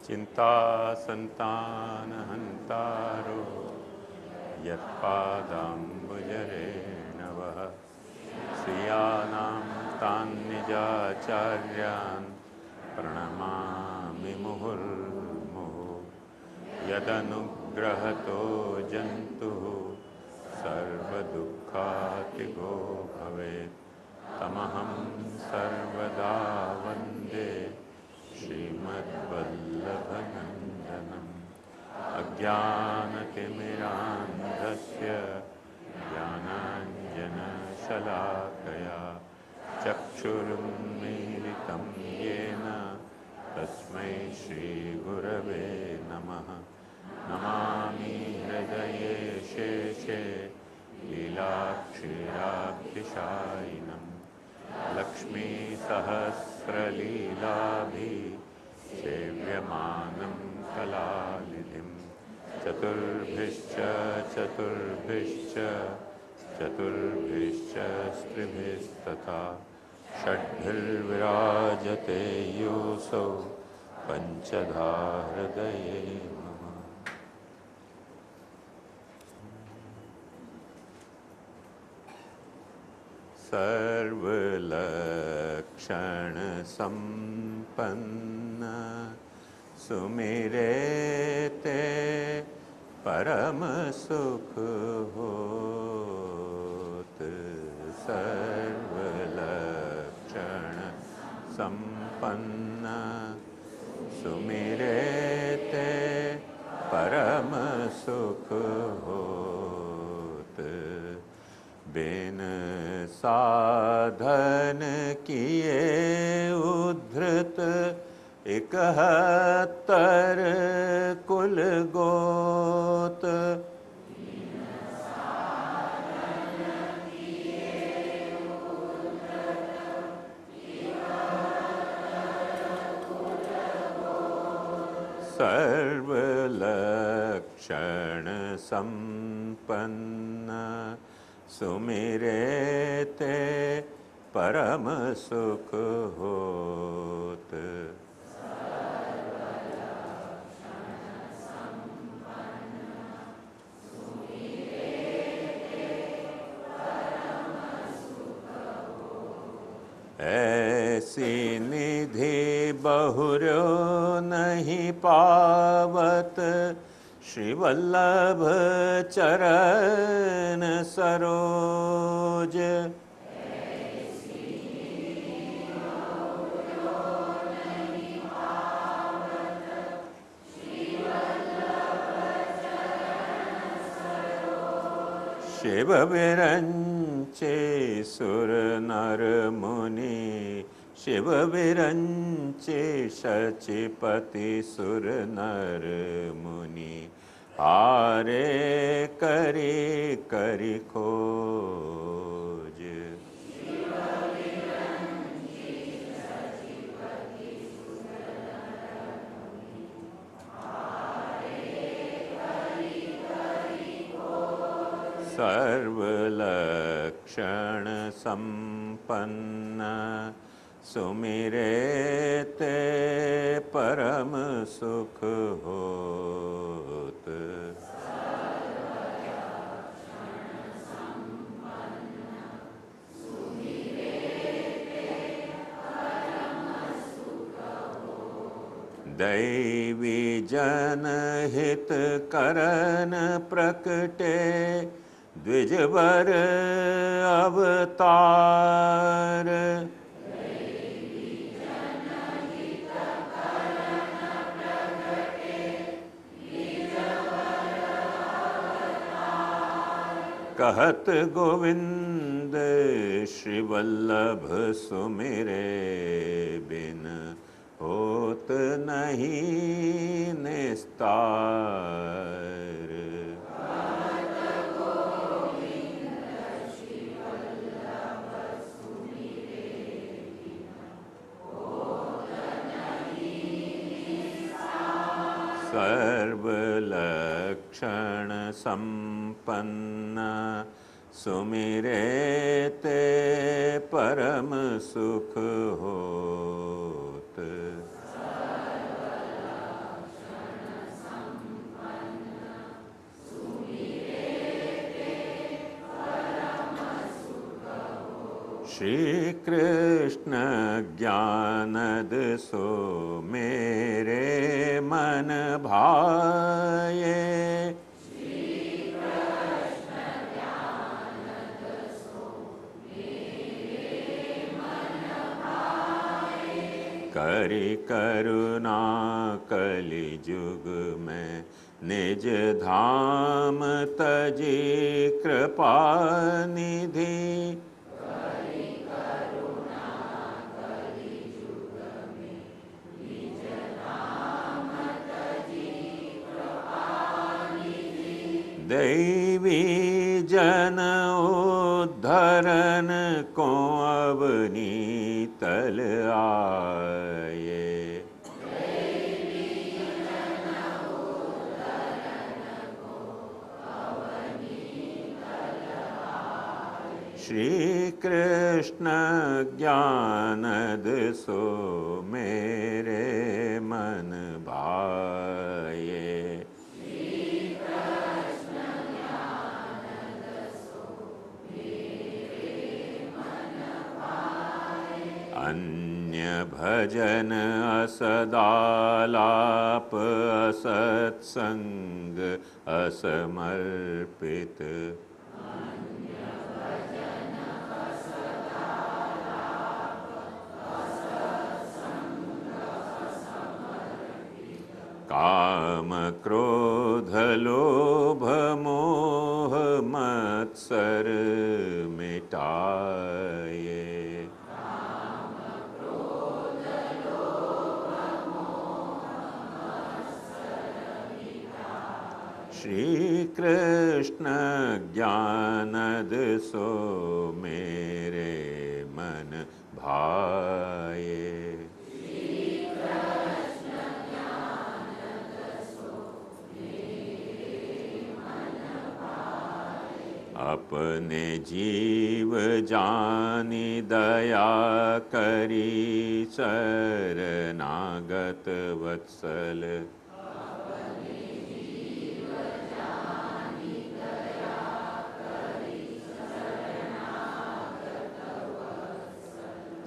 चिंता संतानहंतारो यत्पादाम्बुजरेणवः श्रियाणां तान्निजाचार्यान् प्रणमामि मुहुर्मुहुः यदनुग्रहतो जन्तुः सर्वदुःखातिगो भवेत् तमहं सर्वदा वन्दे श्रीमद्वल्लभनन्दनम् अज्ञानतिमिरान्धस्य ज्ञानाञ्जनशलाकया चक्षुरुन्मीलितं येन तस्मै श्रीगुरवे नमः। नमामि हृदये शेषे लीलाक्षीराब्धिशायिनं लक्ष्मीसहस्रलीलाभिः सेव्यमानं कलानिधिं चतुर्भिश्च स्त्रिभिस्तथा षड्भिर्विराजते योऽसौ पञ्चधा हृदये मम। सर्वलक्षणसम्पन्न सुमिरेते परम सुख होत। सर्वलक्षण संपन्न सुमिरेते परम सुख होत। बिन साधन किए उद्धृत 71 कुल गोत। सर्वलक्षण संपन्न सुमिरेते परम सुख होत। ऐसी निधि बहुरो नहीं पावत श्रीवल्लभ चरण सरोज। शिव विरंचे सुर नर मुनि शिव विरंचे शचीपति सुर नर मुनि हारे करी करी खोज। सर्वलक्षण संपन्न सुमिरेते परम सुख होत। दैवी जनहित करन प्रकटे द्विजवर अवतार। कहत गोविंद श्री वल्लभ सुमिरे बिन होत नहीं निस्तार। सर्वलक्षण संपन्न सुमिरेते परम सुख होत। श्री कृष्ण ज्ञानद सो मेरे मन भाए। करि करुणा कलि जुग में निज धाम तजी कृपा निधि। दैवी जन उद्धरण को अवनीतल आए। श्री कृष्ण ज्ञानद सो मेरे मन भाए। अन्य भजन असदालाप असत्संग असमर्पित। काम क्रोध लोभ मोह मत्सर मिटाए। श्री कृष्ण ज्ञानद सो मेरे मन भाए। अपने जीव जानि दया करी शरणागत वत्सल।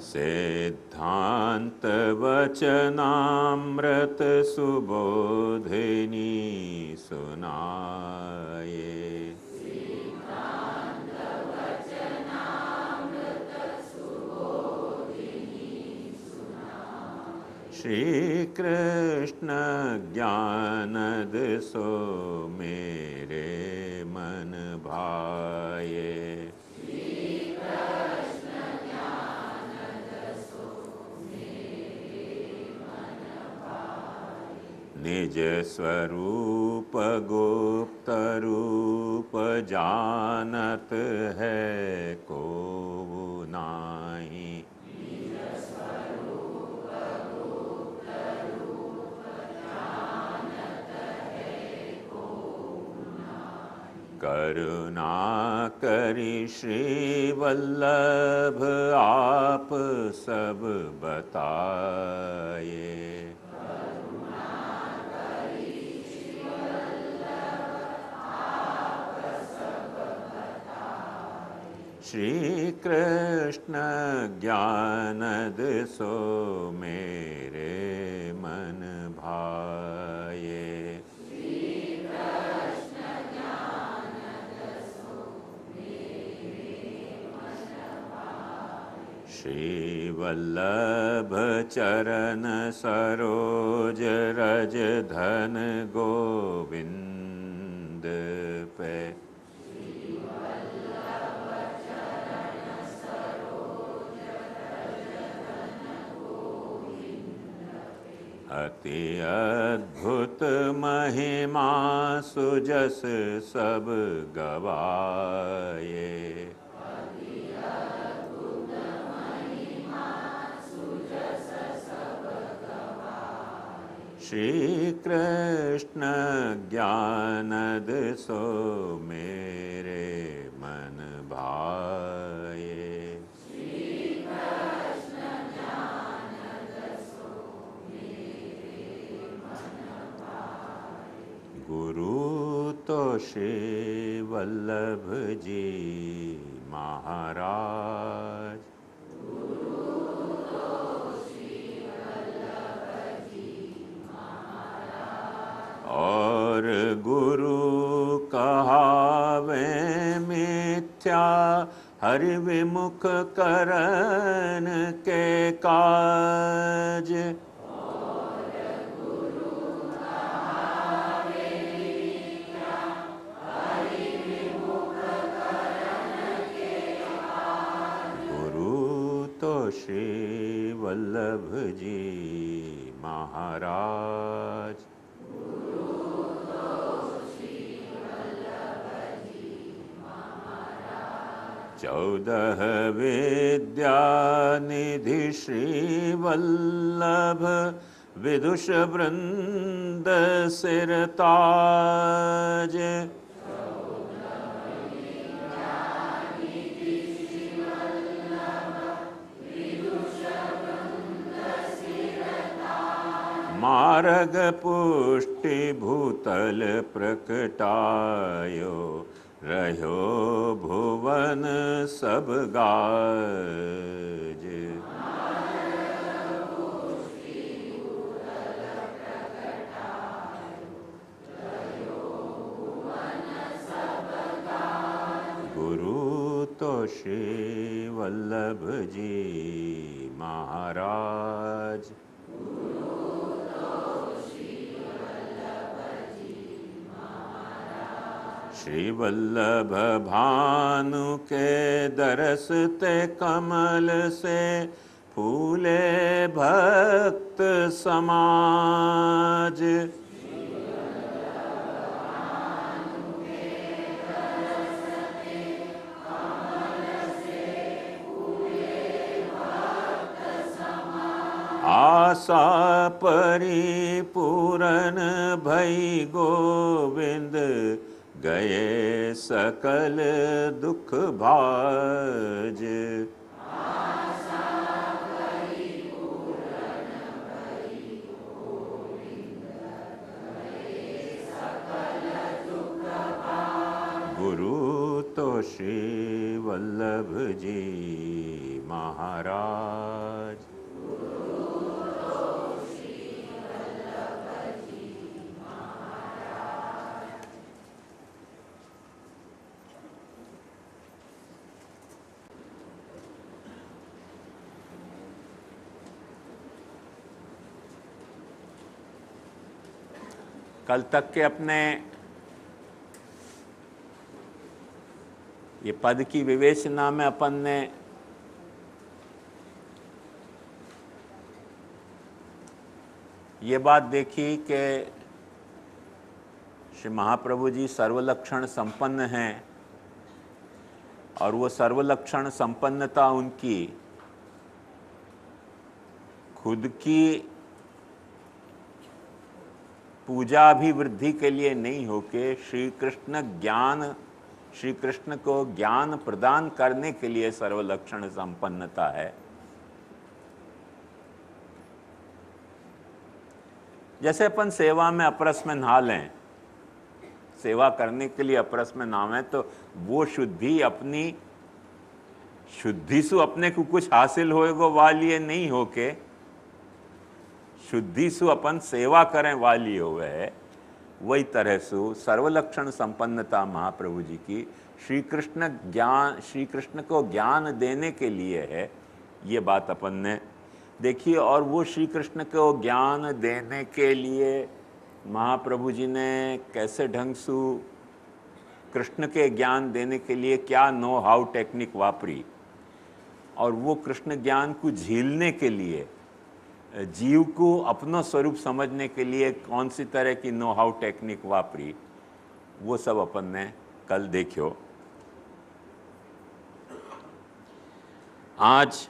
सिद्धांत वचनामृत सुबोधिनी सुनाए। श्री कृष्ण ज्ञानद सो मेरे मन भाए। निज स्वरूप गुप्त रूप जानत है को नाही। करुणा करि श्री वल्लभ आप सब बताए। श्री कृष्ण ज्ञानद सो मेरे मन भाए। श्री वल्लभ चरण सरोज रज धन गोविंद पे। अति अद्भुत महिमा सुजस सब गवाए। श्री कृष्ण ज्ञानद सो मेरे मन भाए। गुरु तो श्री वल्लभ जी महाराज। हरि विमुख करन के काज। गुरु तो श्री वल्लभ जी महाराज। 14 विद्या निधि श्री वल्लभ विदुष वृंद सिर ताज। मार्ग पुष्टि भूतल प्रकटायो, रह्यो भुवन सब गाज। गुरु तो श्री वल्लभ जी महाराज। श्री वल्लभ भानु के दरस ते कमल से, फूले भक्त समाज। आशा परिपूरन भई गोविंद, गए सकल दुख भाज। आशा परिपूरन भई गोविंद, गए सकल दुख भाज। गुरु तो श्री वल्लभ जी महाराज। कल तक के अपने ये पद की विवेचना में अपन ने ये बात देखी कि श्री महाप्रभु जी सर्वलक्षण संपन्न हैं और वो सर्वलक्षण संपन्नता उनकी खुद की पूजाभिवृद्धि के लिए नहीं होके श्री कृष्ण को ज्ञान प्रदान करने के लिए सर्वलक्षण संपन्नता है। जैसे अपन सेवा में अपरस में नहा लें, सेवा करने के लिए अपरस में नहावें, तो वो शुद्धि अपनी शुद्धि से अपने को कुछ हासिल होएगो वाली नहीं होके शुद्धि सु अपन सेवा करें वाली हो है। वही तरह से सर्वलक्षण संपन्नता महाप्रभु जी की श्री कृष्ण को ज्ञान देने के लिए है। ये बात अपन ने देखी। और वो श्री कृष्ण को ज्ञान देने के लिए महाप्रभु जी ने कैसे ढंग से कृष्ण के ज्ञान देने के लिए क्या नो हाउ टेक्निक वापरी, और वो कृष्ण ज्ञान को झीलने के लिए जीव को अपना स्वरूप समझने के लिए कौन सी तरह की नो हाउ टेक्निक वापरी, वो सब अपन ने कल देखो। आज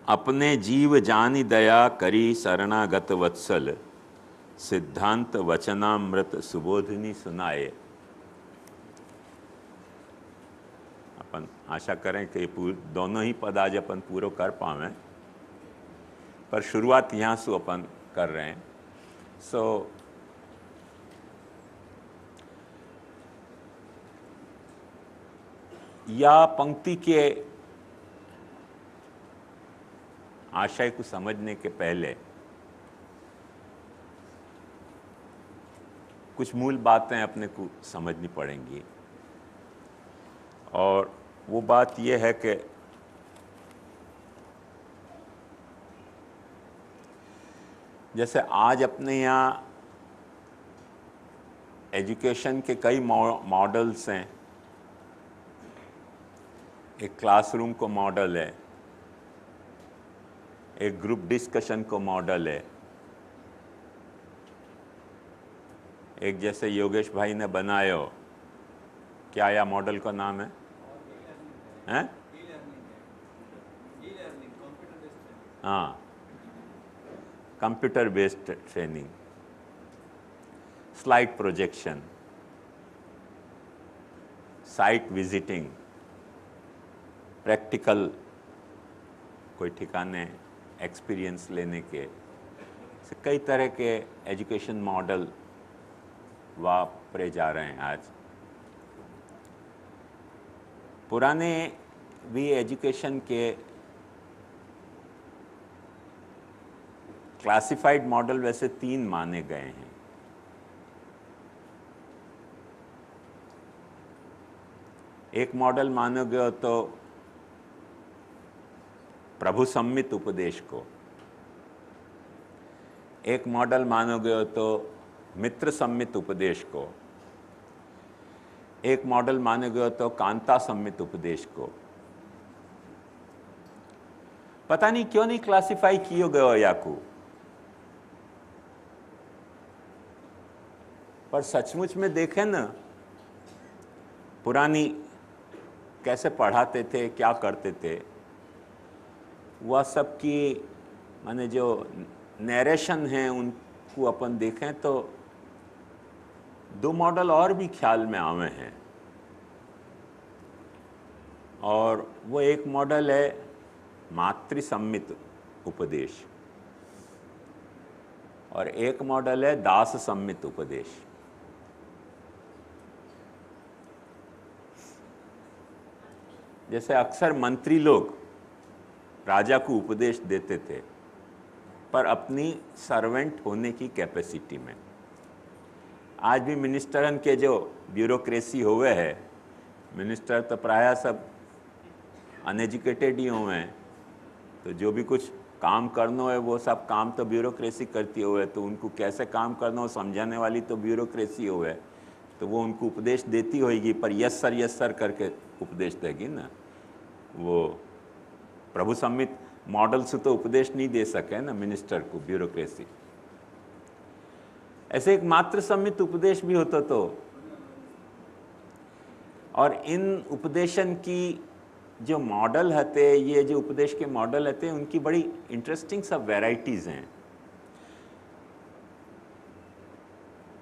अपने जीव जानी दया करी शरणागत वत्सल, सिद्धांत वचनामृत सुबोधनी सुनाए। अपन आशा करें कि दोनों ही पद आज अपन पूरा कर पावें, पर शुरुआत यहाँ से अपन कर रहे हैं। या पंक्ति के आशय को समझने के पहले कुछ मूल बातें अपने को समझनी पड़ेंगी। और वो बात ये है कि जैसे आज अपने यहाँ एजुकेशन के कई मॉडल्स हैं। एक क्लासरूम को मॉडल है, एक ग्रुप डिस्कशन को मॉडल है, एक जैसे योगेश भाई ने बनाया हो, क्या या मॉडल का नाम है? हैं? हाँ, computer based training, slide projection, site visiting, practical कोई ठिकाने एक्सपीरियंस लेने के, से कई तरह के एजुकेशन मॉडल वापरे जा रहे हैं आज। पुराने भी एजुकेशन के क्लासिफाइड मॉडल वैसे 3 माने गए हैं। एक मॉडल मानोगे तो प्रभु सम्मित उपदेश को, एक मॉडल मानोगे तो मित्र सम्मित उपदेश को, एक मॉडल मानोगे तो कांता सम्मित उपदेश को। पता नहीं क्यों नहीं क्लासिफाई किए गए हो याकू, पर सचमुच में देखें ना, पुरानी कैसे पढ़ाते थे, क्या करते थे, वह सब की माने जो नरेशन है उनको अपन देखें तो 2 मॉडल और भी ख्याल में आवे हैं। और वो एक मॉडल है मातृ सम्मित उपदेश और एक मॉडल है दास सम्मित उपदेश। जैसे अक्सर मंत्री लोग राजा को उपदेश देते थे, पर अपनी सर्वेंट होने की कैपेसिटी में। आज भी मिनिस्टरन के जो ब्यूरोक्रेसी हुए है, मिनिस्टर तो प्रायः सब अनएजुकेटेड ही हुए हैं, तो जो भी कुछ काम करना है वो सब काम तो ब्यूरोक्रेसी करती हुए, तो उनको कैसे काम करना हो समझाने वाली तो ब्यूरोक्रेसी हुए, तो वो उनको उपदेश देती होगी, पर यस सर करके उपदेश देगी ना। वो प्रभु सम्मित मॉडल से तो उपदेश नहीं दे सके ना मिनिस्टर को, ब्यूरोक्रेसी। ऐसे एक मात्र सम्मित उपदेश भी होता तो, और इन उपदेशन की जो मॉडल हते, ये जो उपदेश के मॉडल हते, उनकी बड़ी इंटरेस्टिंग सब वैरायटीज हैं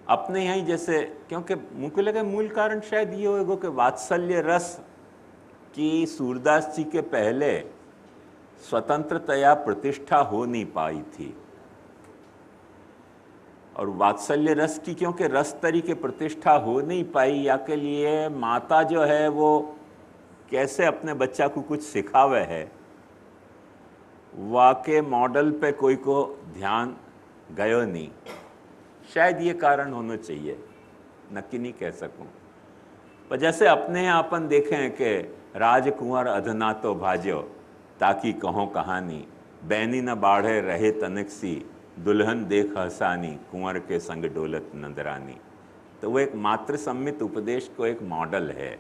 अपने यहाँ। जैसे क्योंकि मुझे लगा मूल कारण शायद ये होगा कि वात्सल्य रस की सूरदास जी के पहले स्वतंत्रतया प्रतिष्ठा हो नहीं पाई थी, और वात्सल्य रस की क्योंकि रस तरीके प्रतिष्ठा हो नहीं पाई, या के लिए माता जो है वो कैसे अपने बच्चा को कुछ सिखावे है, वाके मॉडल पे कोई को ध्यान गयो नहीं। शायद ये कारण होना चाहिए, नक्की नहीं कह सकूं। पर जैसे अपने यहाँ अपन देखें कि राजकुंवर अधना तो भाज्यो ताकि कहो कहानी, बैनी न बाढ़े रहे तनक सी, दुल्हन देख हसानी, कुंवर के संग डोलत नंदरानी। तो वो एक मातृ सम्मित उपदेश को एक मॉडल है।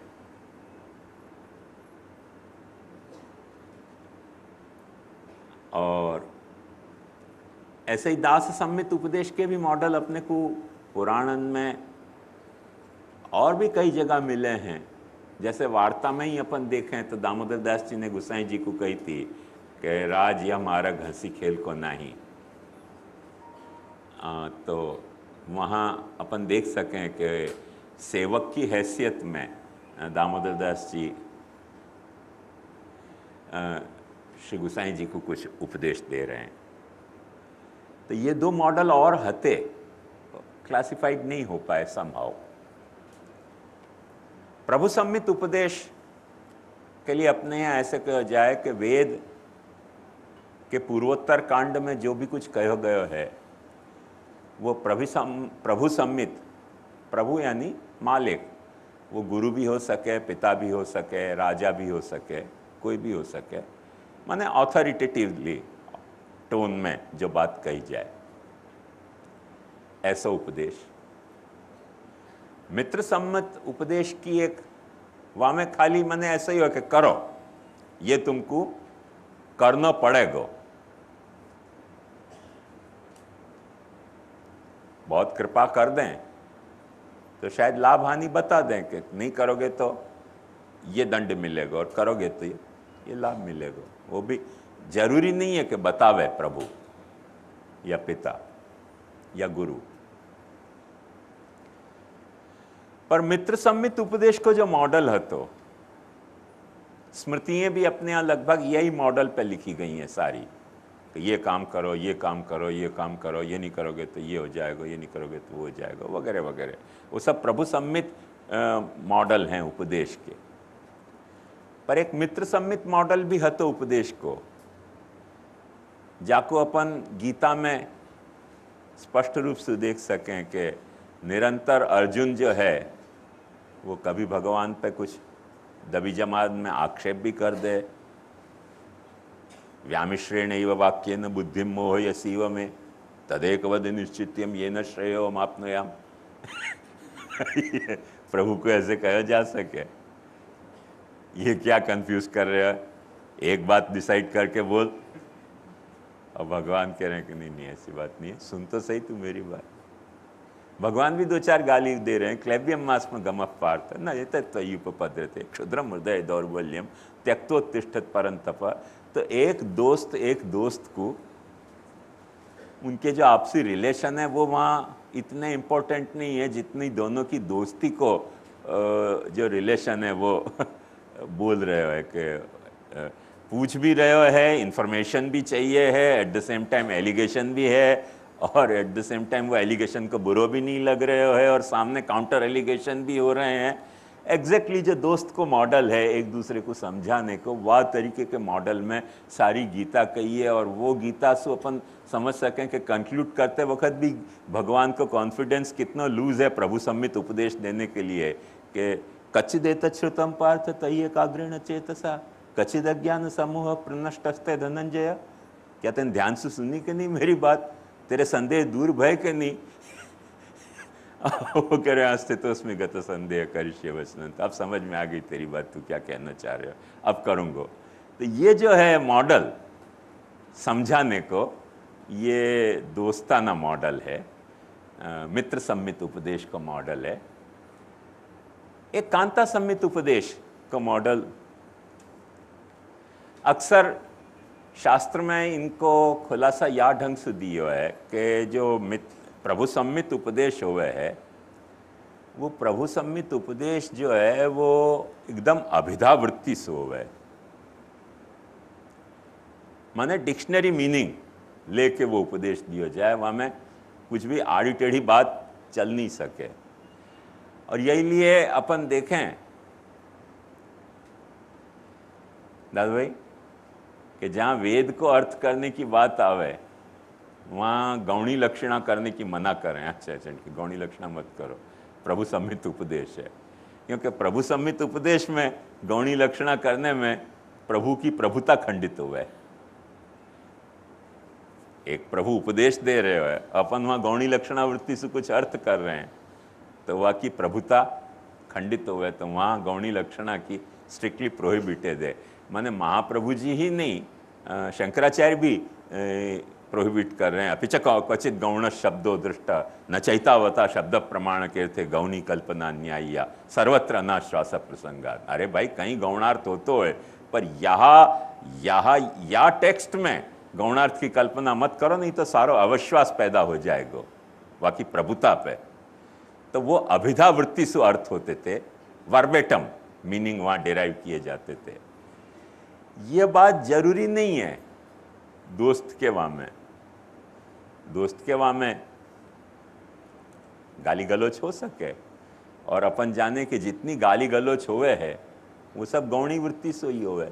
और ऐसे ही दास सम्मित उपदेश के भी मॉडल अपने को पुराणन में और भी कई जगह मिले हैं। जैसे वार्ता में ही अपन देखें तो दामोदर दास जी ने गुसाई जी को कही थी कि राज या मारा घसी खेल को नहीं। तो वहाँ अपन देख सकें कि सेवक की हैसियत में दामोदर दास जी श्री गुसाई जी को कुछ उपदेश दे रहे हैं। तो ये 2 मॉडल और हते, क्लासिफाइड नहीं हो पाए समहाउ। प्रभु सम्मित उपदेश के लिए अपने यहाँ ऐसे कहा जाए कि वेद के पूर्वोत्तर कांड में जो भी कुछ कहा गया है वो प्रभु सम्मित, प्रभु यानी मालिक, वो गुरु भी हो सके, पिता भी हो सके, राजा भी हो सके, कोई भी हो सके, माने ऑथोरिटेटिवली टोन में जो बात कही जाए, ऐसा उपदेश। मित्र सम्मत उपदेश की एक वहां में खाली मने ऐसा ही हो कि करो, ये तुमको करना पड़ेगा। बहुत कृपा कर दें तो शायद लाभ हानि बता दें कि नहीं करोगे तो ये दंड मिलेगा और करोगे तो ये लाभ मिलेगा। वो भी जरूरी नहीं है कि बतावे प्रभु या पिता या गुरु। पर मित्र सम्मित उपदेश को जो मॉडल है, तो स्मृतियां भी अपने यहाँ लगभग यही मॉडल पे लिखी गई हैं सारी, कि ये काम करो, ये काम करो, ये काम करो, ये नहीं करोगे तो ये हो जाएगा, ये नहीं करोगे तो वो हो जाएगा, वगैरह वगैरह। वो सब प्रभु सम्मित मॉडल हैं उपदेश के। पर एक मित्र सम्मित मॉडल भी है तो उपदेश को, जाको अपन गीता में स्पष्ट रूप से देख सकें कि निरंतर अर्जुन जो है वो कभी भगवान पे कुछ दबी जमात में आक्षेप भी कर दे। व्यामिश्रेणैव वाक्येन बुद्धिं मोहयसीव में तदेकवद निश्चित्यम येन श्रेयो माप्नुयाम। प्रभु को ऐसे कहा जा सके? ये क्या कंफ्यूज कर रहे हो? एक बात डिसाइड करके बोल। और भगवान कह रहे हैं कि नहीं ऐसी बात नहीं है, सुन तो सही तू मेरी बात। भगवान भी दो चार गाली दे रहे हैं, क्लेबियम मास में गमः पार्थ न एतत्त्वय्युपपद्यते क्षुद्रम हृदय दौर्बल्यम त्यक्तोत्तिष्ठत् परन्तप। तो एक दोस्त को उनके जो आपसी रिलेशन है वो वहाँ इतने इम्पोर्टेंट नहीं है जितनी दोनों की दोस्ती को जो रिलेशन है वो बोल रहे हो है कि पूछ भी रहे हो है, इंफॉर्मेशन भी चाहिए है, at the same time allegation भी है, और एट द सेम टाइम वो एलिगेशन को बुरो भी नहीं लग रहे हो है, और सामने काउंटर एलिगेशन भी हो रहे हैं। एग्जैक्टली जो दोस्त को मॉडल है एक दूसरे को समझाने को, वह तरीके के मॉडल में सारी गीता कही है। और वो गीता से अपन समझ सकें कि कंक्लूड करते वक्त भी भगवान को कॉन्फिडेंस कितना लूज है प्रभु सम्मित उपदेश देने के लिए कि कच्चिदेत श्रुतम पार्थ तय्य एकाग्रेण चेतसा कच्चिद अज्ञान समूह प्रनष्टस्ते धनंजय। क्या तेन ध्यान से सुनी कि नहीं मेरी बात? तेरे संदेह दूर भय के नहीं? वो कह रहे अस्तित्व उसमें गत संदेह करिष्ये वचनं। अब समझ में आ गई तेरी बात, तू क्या कहना चाह रहे हो, अब करूँगा। तो ये जो है मॉडल समझाने को, ये दोस्ताना मॉडल है, मित्र सम्मित उपदेश का मॉडल है। एक कांता सम्मित उपदेश का मॉडल अक्सर शास्त्र में इनको खुलासा या ढंग से दिया है कि जो प्रभु सम्मित उपदेश हुए है, वो प्रभु सम्मित उपदेश जो है वो एकदम अभिधा वृत्ति से हुए, माने डिक्शनरी मीनिंग लेके वो उपदेश दिया जाए, वहाँ में कुछ भी आड़ी टेढ़ी बात चल नहीं सके। और यही लिए अपन देखें दादा भाई कि जहाँ वेद को अर्थ करने की बात आवे वहाँ गौणी लक्षणा करने की मना करें। अच्छा कि गौणी लक्षणा मत करो, प्रभु सम्मित उपदेश है। क्योंकि प्रभु सम्मित उपदेश में गौणी लक्षणा करने में प्रभु की प्रभुता खंडित हुआ है। एक प्रभु उपदेश दे रहे हो, अपन वहाँ गौणी लक्षणावृत्ति से कुछ अर्थ कर रहे हैं, तो वहाँ की प्रभुता खंडित हुआ है। तो वहाँ गौणी लक्षणा की स्ट्रिक्टली प्रोहिबिटेड है। माने महाप्रभु जी ही नहीं, शंकराचार्य भी प्रोहिबिट कर रहे हैं। अपिच क्वचित गौण शब्दों दृष्टा न चैतावता शब्द प्रमाण के थे गौणी कल्पना न्यायिया सर्वत्र अनाश्वास प्रसंगा। अरे भाई कहीं गौणार्थ हो तो है, पर या टेक्स्ट में गौणार्थ की कल्पना मत करो, नहीं तो सारो अविश्वास पैदा हो जाएगा बाकी प्रभुता पे। तो वो अभिधा वृत्ति से अर्थ होते थे, वर्बेटम मीनिंग वहाँ डिराइव किए जाते थे। ये बात जरूरी नहीं है दोस्त के वहाँ में गाली गलोच हो सके, और अपन जाने कि जितनी गाली गलोच हुए है वो सब गौणी वृत्ति से ही हुए।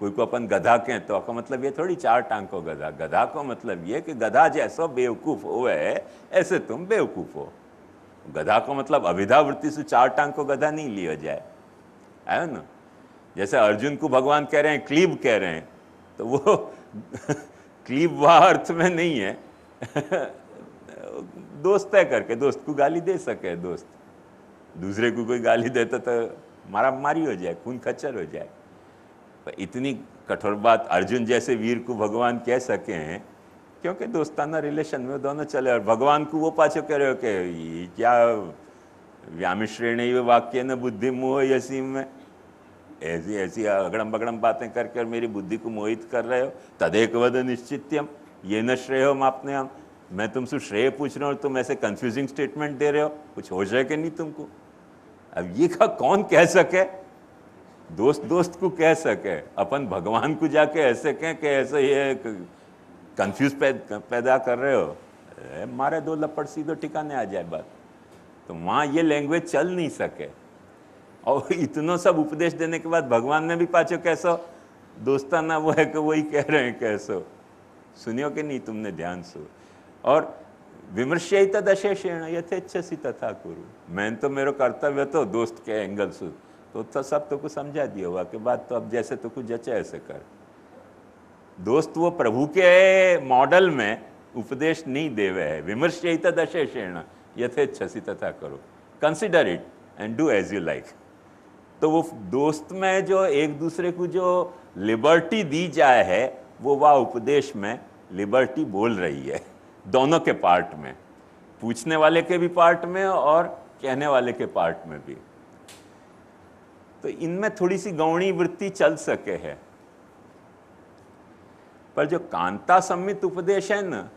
कोई को अपन गधा कहें तो का मतलब ये थोड़ी चार टांग को गधा, गधा को मतलब ये कि गधा जैसा बेवकूफ़ हुए है ऐसे तुम बेवकूफ़ हो। गधा को मतलब अभिधा वृत्ति से 4 टांग को गधा नहीं लिया जाए, है ना। जैसे अर्जुन को भगवान कह रहे हैं क्लीब कह रहे हैं, तो वो क्लीब वह अर्थ में नहीं है दोस्त तय करके दोस्त को गाली दे सके, दोस्त दूसरे को कोई गाली देता तो मारा मारी हो जाए, खून खच्चर हो जाए। पर इतनी कठोर बात अर्जुन जैसे वीर को भगवान कह सके हैं क्योंकि दोस्ताना रिलेशन में दोनों चले। और भगवान को वो पाछो कह रहे हो कि क्या व्यामिश्रेण वाक्य न बुद्धि मोह यसीम में, ऐसी ऐसी अगड़म बगड़म बातें करके और मेरी बुद्धि को मोहित कर रहे हो। तदेक वद निश्चित्यम ये न श्रेय हो मापने हम, मैं तुमसे श्रेय पूछ रहा हूँ, तुम ऐसे कंफ्यूजिंग स्टेटमेंट दे रहे हो, कुछ हो जाए कि नहीं तुमको। अब ये का कौन कह सके, दोस्त दोस्त को कह सके, अपन भगवान को जाके ऐसे कहें कि ऐसे ये कंफ्यूज पैदा कर रहे हो, मारे 2 लपड़ सीधो ठिकाने आ जाए बात। तो वहाँ ये लैंग्वेज चल नहीं सके। और इतना सब उपदेश देने के बाद भगवान ने भी पाछो कैसो दोस्ताना वो है कि वही कह रहे हैं कैसो, सुनियो कि नहीं तुमने ध्यान से। और विमर्शयित दशेषेण यथेच्छसी तथा कुरु, मैं तो मेरा कर्तव्य तो दोस्त के एंगल से तो सब तो कुछ समझा दिया हुआ के बाद तो अब जैसे तो कुछ जचे ऐसे कर। दोस्त वो प्रभु के मॉडल में उपदेश नहीं देवे है। विमर्शयित दशेषेण यथेच्छसी तथा करो, consider it and do as you like. तो वो दोस्त में जो एक दूसरे को जो लिबर्टी दी जाए है वो वह उपदेश में लिबर्टी बोल रही है, दोनों के पार्ट में, पूछने वाले के भी पार्ट में और कहने वाले के पार्ट में भी। तो इनमें थोड़ी सी गौणी वृत्ति चल सके है। पर जो कांता सम्मित उपदेश है ना,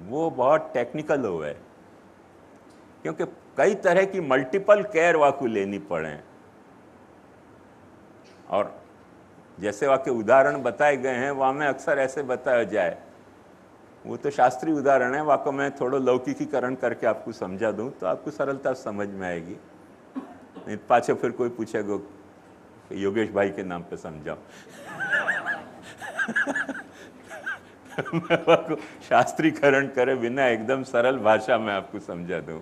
वो बहुत टेक्निकल हो है, क्योंकि कई तरह की मल्टीपल केयर वाकु लेनी पड़े। और जैसे वाके उदाहरण बताए गए हैं वहां में अक्सर ऐसे बताया जाए, वो तो शास्त्रीय उदाहरण है, वाको मैं थोड़ा लौकिकीकरण करके आपको समझा दूं तो आपको सरलता समझ में आएगी। नहीं पाछे फिर कोई पूछेगा योगेश भाई के नाम पे समझाओ मैं आपको शास्त्रीकरण करे बिना एकदम सरल भाषा में आपको समझा दूं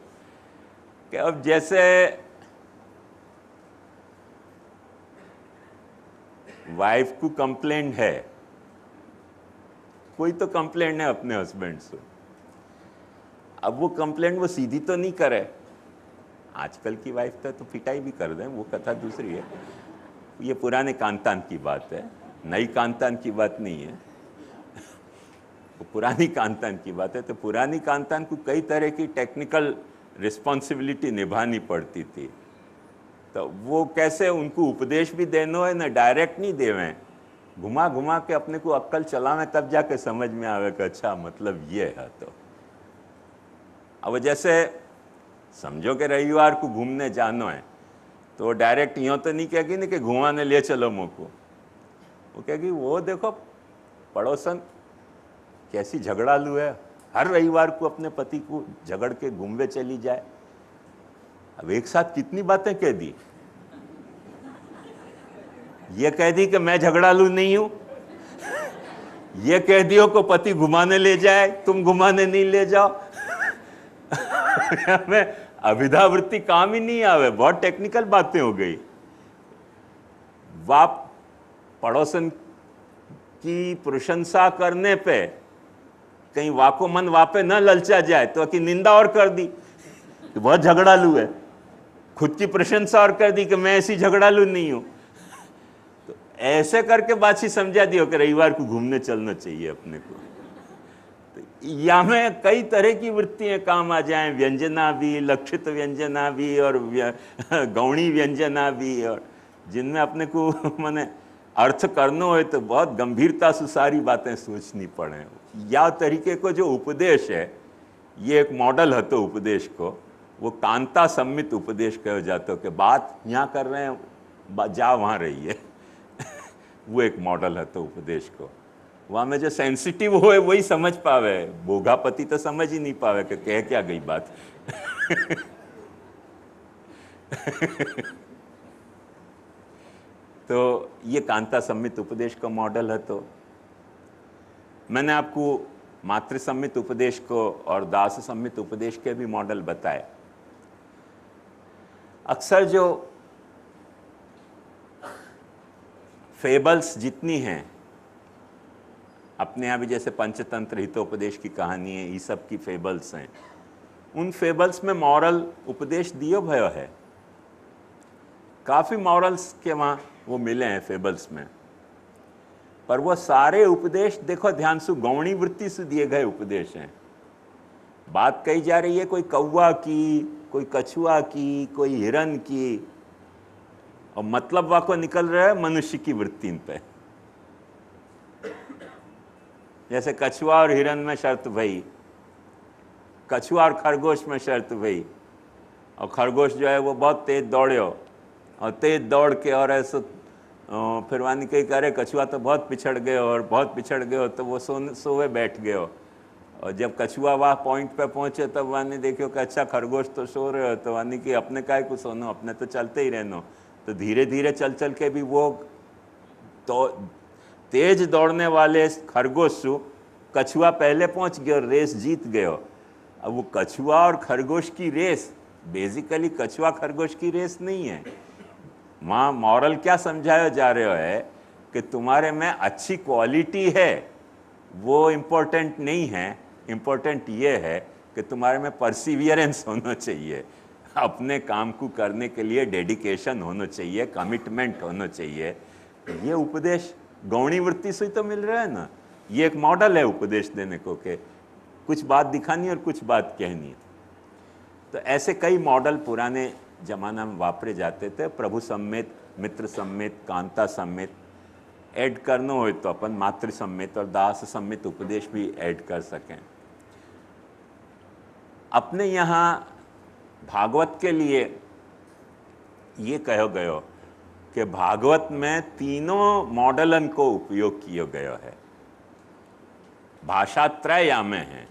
कि अब जैसे वाइफ को कंप्लेंट है, कोई तो कंप्लेंट है अपने हस्बैंड से, अब वो कंप्लेंट वो सीधी तो नहीं करे, आजकल की वाइफ तो पिटाई भी कर दें, वो कथा दूसरी है। ये पुराने कांतान की बात है, नई कांतान की बात नहीं है, वो पुरानी कांतान की बात है। तो पुरानी कांतान को कई तरह की टेक्निकल रिस्पॉन्सिबिलिटी निभानी पड़ती थी। तो वो कैसे उनको उपदेश भी देना है ना, डायरेक्ट नहीं देवें, घुमा घुमा के अपने को अक्कल चलावे तब जाके समझ में आवे कि अच्छा मतलब ये है। तो अब जैसे समझो कि रविवार को घूमने जाना है, तो डायरेक्ट यूँ तो नहीं कहेगी ना कि घुमाने ले चलो मुझको, वो कहेगी वो देखो पड़ोसन कैसी झगड़ालू है, हर रविवार को अपने पति को झगड़ के घूमवे चली जाए। अब एक साथ कितनी बातें कह दी, ये कह दी कि मैं झगड़ालू नहीं हूं, ये कह दियो को पति घुमाने ले जाए, तुम घुमाने नहीं ले जाओ हमें अभिधावृत्ति काम ही नहीं आवे, बहुत टेक्निकल बातें हो गई। वाप पड़ोसन की प्रशंसा करने पे कहीं वाको मन वापे न ललचा जाए तो कि निंदा और कर दी कि बहुत झगड़ालू है, खुद की प्रशंसा और कर दी कि मैं ऐसी झगड़ालू नहीं हूं। तो ऐसे करके बात ही समझा दियो कि रविवार को घूमने चलना चाहिए अपने को। या में कई तरह की वृत्तियां काम आ जाएं, व्यंजना भी, लक्षित व्यंजना भी और गौणी व्यंजना भी, और जिनमें अपने को माने अर्थ करना हो तो बहुत गंभीरता से सारी बातें सोचनी पड़े। या तरीके को जो उपदेश है, ये एक मॉडल है तो उपदेश को वो कांता सम्मित उपदेश कहा जाता है कि बात यहाँ कर रहे हैं जा वहाँ रही है वो एक मॉडल है तो उपदेश को। वहाँ में जो सेंसिटिव हो है वही समझ पावे, भोगापति तो समझ ही नहीं पावे कि कह क्या गई बात तो ये कांता सम्मित उपदेश का मॉडल है। तो मैंने आपको मातृ सम्मित उपदेश को और दास सम्मित उपदेश के भी मॉडल बताए। अक्सर जो फेबल्स जितनी हैं अपने यहाँ भी, जैसे पंचतंत्र हितोपदेश की कहानी है, ये सब की फेबल्स हैं, उन फेबल्स में मॉरल उपदेश दियो भयो है। काफ़ी मॉरल्स के वहाँ वो मिले हैं फेबल्स में, पर वो सारे उपदेश देखो ध्यान से गौणी वृत्ति से दिए गए उपदेश हैं। बात कही जा रही है कोई कौवा की, कोई कछुआ की, कोई हिरन की, और मतलब वाको निकल रहा है मनुष्य की वृत्ति पे। जैसे कछुआ और हिरन में शर्त भई, कछुआ और खरगोश में शर्त भई, और खरगोश जो है वो बहुत तेज दौड़ो, और तेज दौड़ के और ऐसे फिर वानी कही करे कछुआ तो बहुत पिछड़ गए, और बहुत पिछड़ गए हो तो वो सोवे बैठ गए हो। और जब कछुआ वहाँ पॉइंट पे पहुँचे तब वानी देखियो कि अच्छा खरगोश तो सो रहे हो, तो वानी कि अपने काय को सोनो, अपने तो चलते ही रहनो। तो धीरे धीरे चल चल के भी वो तो तेज दौड़ने वाले खरगोश कछुआ पहले पहुंच गए और रेस जीत गयो। अब वो कछुआ और खरगोश की रेस बेसिकली कछुआ खरगोश की रेस नहीं है। वहाँ मॉरल क्या समझाया जा रहा है कि तुम्हारे में अच्छी क्वालिटी है वो इम्पोर्टेंट नहीं है, इम्पोर्टेंट ये है कि तुम्हारे में परसिवियरेंस होना चाहिए, अपने काम को करने के लिए डेडिकेशन होना चाहिए, कमिटमेंट होना चाहिए। ये उपदेश गौणी वृत्ति से तो मिल रहा है ना। ये एक मॉडल है उपदेश देने को कि कुछ बात दिखानी और कुछ बात कहनी। तो ऐसे कई मॉडल पुराने जमाना में वापरे जाते थे। प्रभु सम्मित, मित्र सम्मित, कांता सम्मित, ऐड करना हो तो अपन मातृ सम्मित और दास सम्मित उपदेश भी ऐड कर सकें। अपने यहाँ भागवत के लिए ये कहो गयो कि भागवत में तीनों मॉडलन को उपयोग किया गया है। भाषा त्रय में है,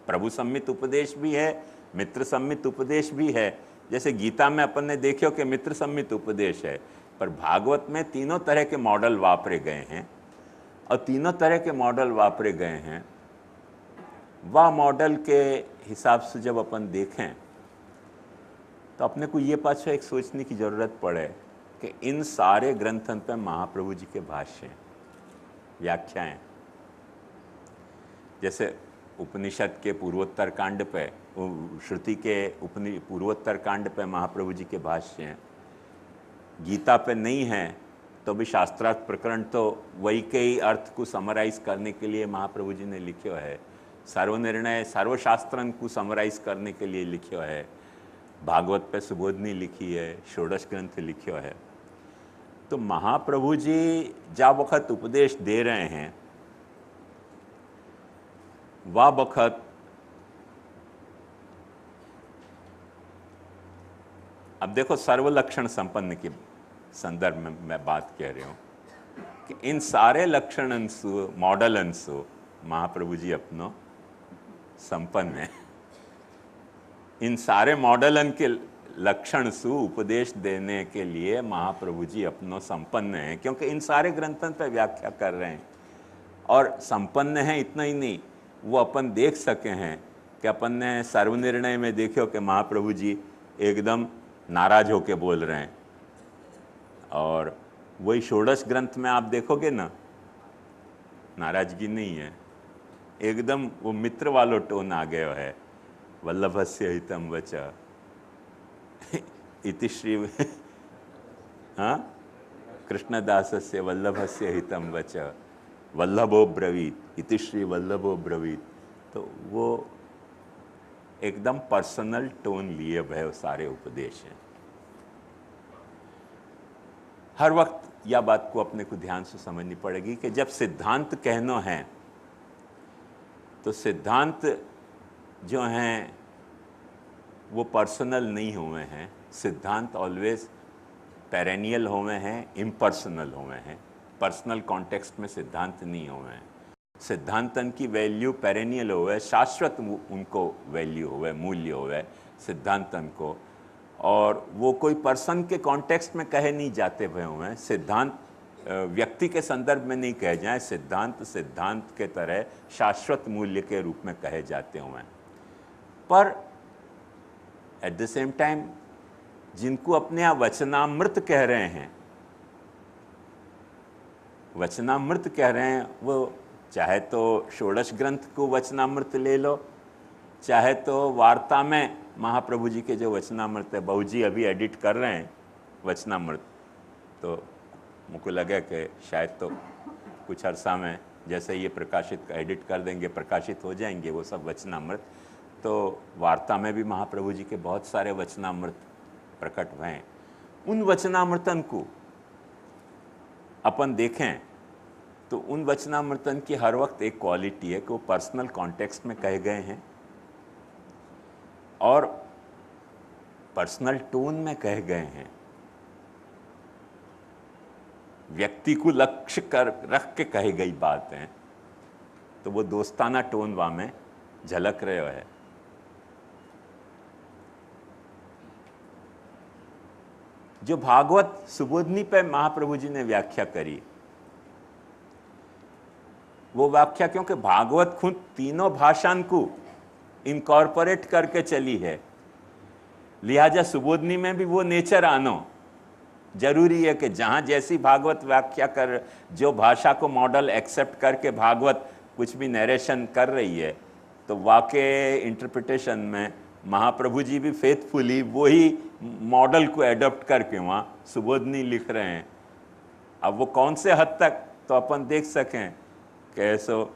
प्रभु सम्मित उपदेश भी है, मित्र सम्मित उपदेश भी है। जैसे गीता में अपन ने देखियो कि मित्र सम्मित उपदेश है, पर भागवत में तीनों तरह के मॉडल वापरे गए हैं। और तीनों तरह के मॉडल वापरे गए हैं, वह मॉडल के हिसाब से जब अपन देखें तो अपने को ये पाछा एक सोचने की ज़रूरत पड़े कि इन सारे ग्रंथन पर महाप्रभु जी के भाष्य, व्याख्याएं, जैसे उपनिषद के पूर्वोत्तर कांड पे, श्रुति के पूर्वोत्तर कांड पे महाप्रभु जी के भाष्य हैं। गीता पे नहीं है तो भी शास्त्रार्थ प्रकरण तो वही के ही अर्थ को समराइज करने के लिए महाप्रभु जी ने लिखो है। सर्वनिर्णय सर्वशास्त्रन को समराइज करने के लिए लिखो है। भागवत पे सुबोधनी लिखी है, षोडश ग्रंथ लिखो है। तो महाप्रभु जी जब वक़्त उपदेश दे रहे हैं वह वक़्त अब देखो सर्वलक्षण संपन्न के संदर्भ में मैं बात कह रही हूँ कि इन सारे लक्षणन सु मॉडलन सु महाप्रभु जी अपनो संपन्न है। इन सारे मॉडलन के लक्षण सु उपदेश देने के लिए महाप्रभु जी अपनो संपन्न हैं, क्योंकि इन सारे ग्रंथन पर व्याख्या कर रहे हैं। और संपन्न है इतना ही नहीं, वो अपन देख सके हैं कि अपन ने सर्वनिर्णय में देखो कि महाप्रभु जी एकदम नाराज होके बोल रहे हैं, और वही षोडश ग्रंथ में आप देखोगे ना नाराजगी नहीं है, एकदम वो मित्र वालो टोन आ गया है। वल्लभस्य हितम वच इति श्री हाँ कृष्णदासस्य वल्लभस्य हितम वच वल्लभो ब्रवीत इति श्री वल्लभो ब्रवीत। तो वो एकदम पर्सनल टोन लिए भय सारे उपदेश हैं। हर वक्त यह बात को अपने को ध्यान से समझनी पड़ेगी कि जब सिद्धांत कहना है तो सिद्धांत जो हैं वो पर्सनल नहीं हुए हैं। सिद्धांत ऑलवेज पेरेनियल हुए हैं, इम्पर्सनल हुए हैं। पर्सनल कॉन्टेक्स्ट में सिद्धांत नहीं हुए हैं। सिद्धांतन की वैल्यू पेरेनियल हुए, शाश्वत उनको वैल्यू हुए, मूल्य हुए सिद्धांतन को, और वो कोई पर्सन के कॉन्टेक्स्ट में कहे नहीं जाते हुए हैं। सिद्धांत व्यक्ति के संदर्भ में नहीं कहे जाएं, सिद्धांत सिद्धांत के तरह शाश्वत मूल्य के रूप में कहे जाते हुए, पर एट द सेम टाइम जिनको अपने यहाँ वचनामृत कह रहे हैं, वचनामृत कह रहे हैं, वो चाहे तो षोडश ग्रंथ को वचनामृत ले लो, चाहे तो वार्ता में महाप्रभु जी के जो वचनामृत है, बहू जी अभी एडिट कर रहे हैं वचनामृत, तो मुझको लगा कि शायद तो कुछ अर्सा में जैसे ये प्रकाशित एडिट कर देंगे, प्रकाशित हो जाएंगे वो सब वचनामृत। तो वार्ता में भी महाप्रभु जी के बहुत सारे वचनामृत प्रकट हुए हैं। उन वचनामृतन को अपन देखें तो उन वचनामृतन की हर वक्त एक क्वालिटी है कि वो पर्सनल कॉन्टेक्स्ट में कहे गए हैं और पर्सनल टोन में कहे गए हैं, व्यक्ति को लक्ष्य कर रख के कही गई बात है, तो वो दोस्ताना टोन वहां में झलक रहे है। जो भागवत सुबोधनी पे महाप्रभु जी ने व्याख्या करी, वो व्याख्या क्योंकि भागवत खुद तीनों भाषाओं को इनकॉर्पोरेट करके चली है, लिहाजा सुबोधनी में भी वो नेचर आनो जरूरी है कि जहाँ जैसी भागवत व्याख्या कर, जो भाषा को मॉडल एक्सेप्ट करके भागवत कुछ भी नरेशन कर रही है, तो वाकई इंटरप्रिटेशन में महाप्रभु जी भी फेथफुली वही मॉडल को एडॉप्ट करके वहाँ सुबोधनी लिख रहे हैं। अब वो कौन से हद तक तो अपन देख सकें कि ऐसो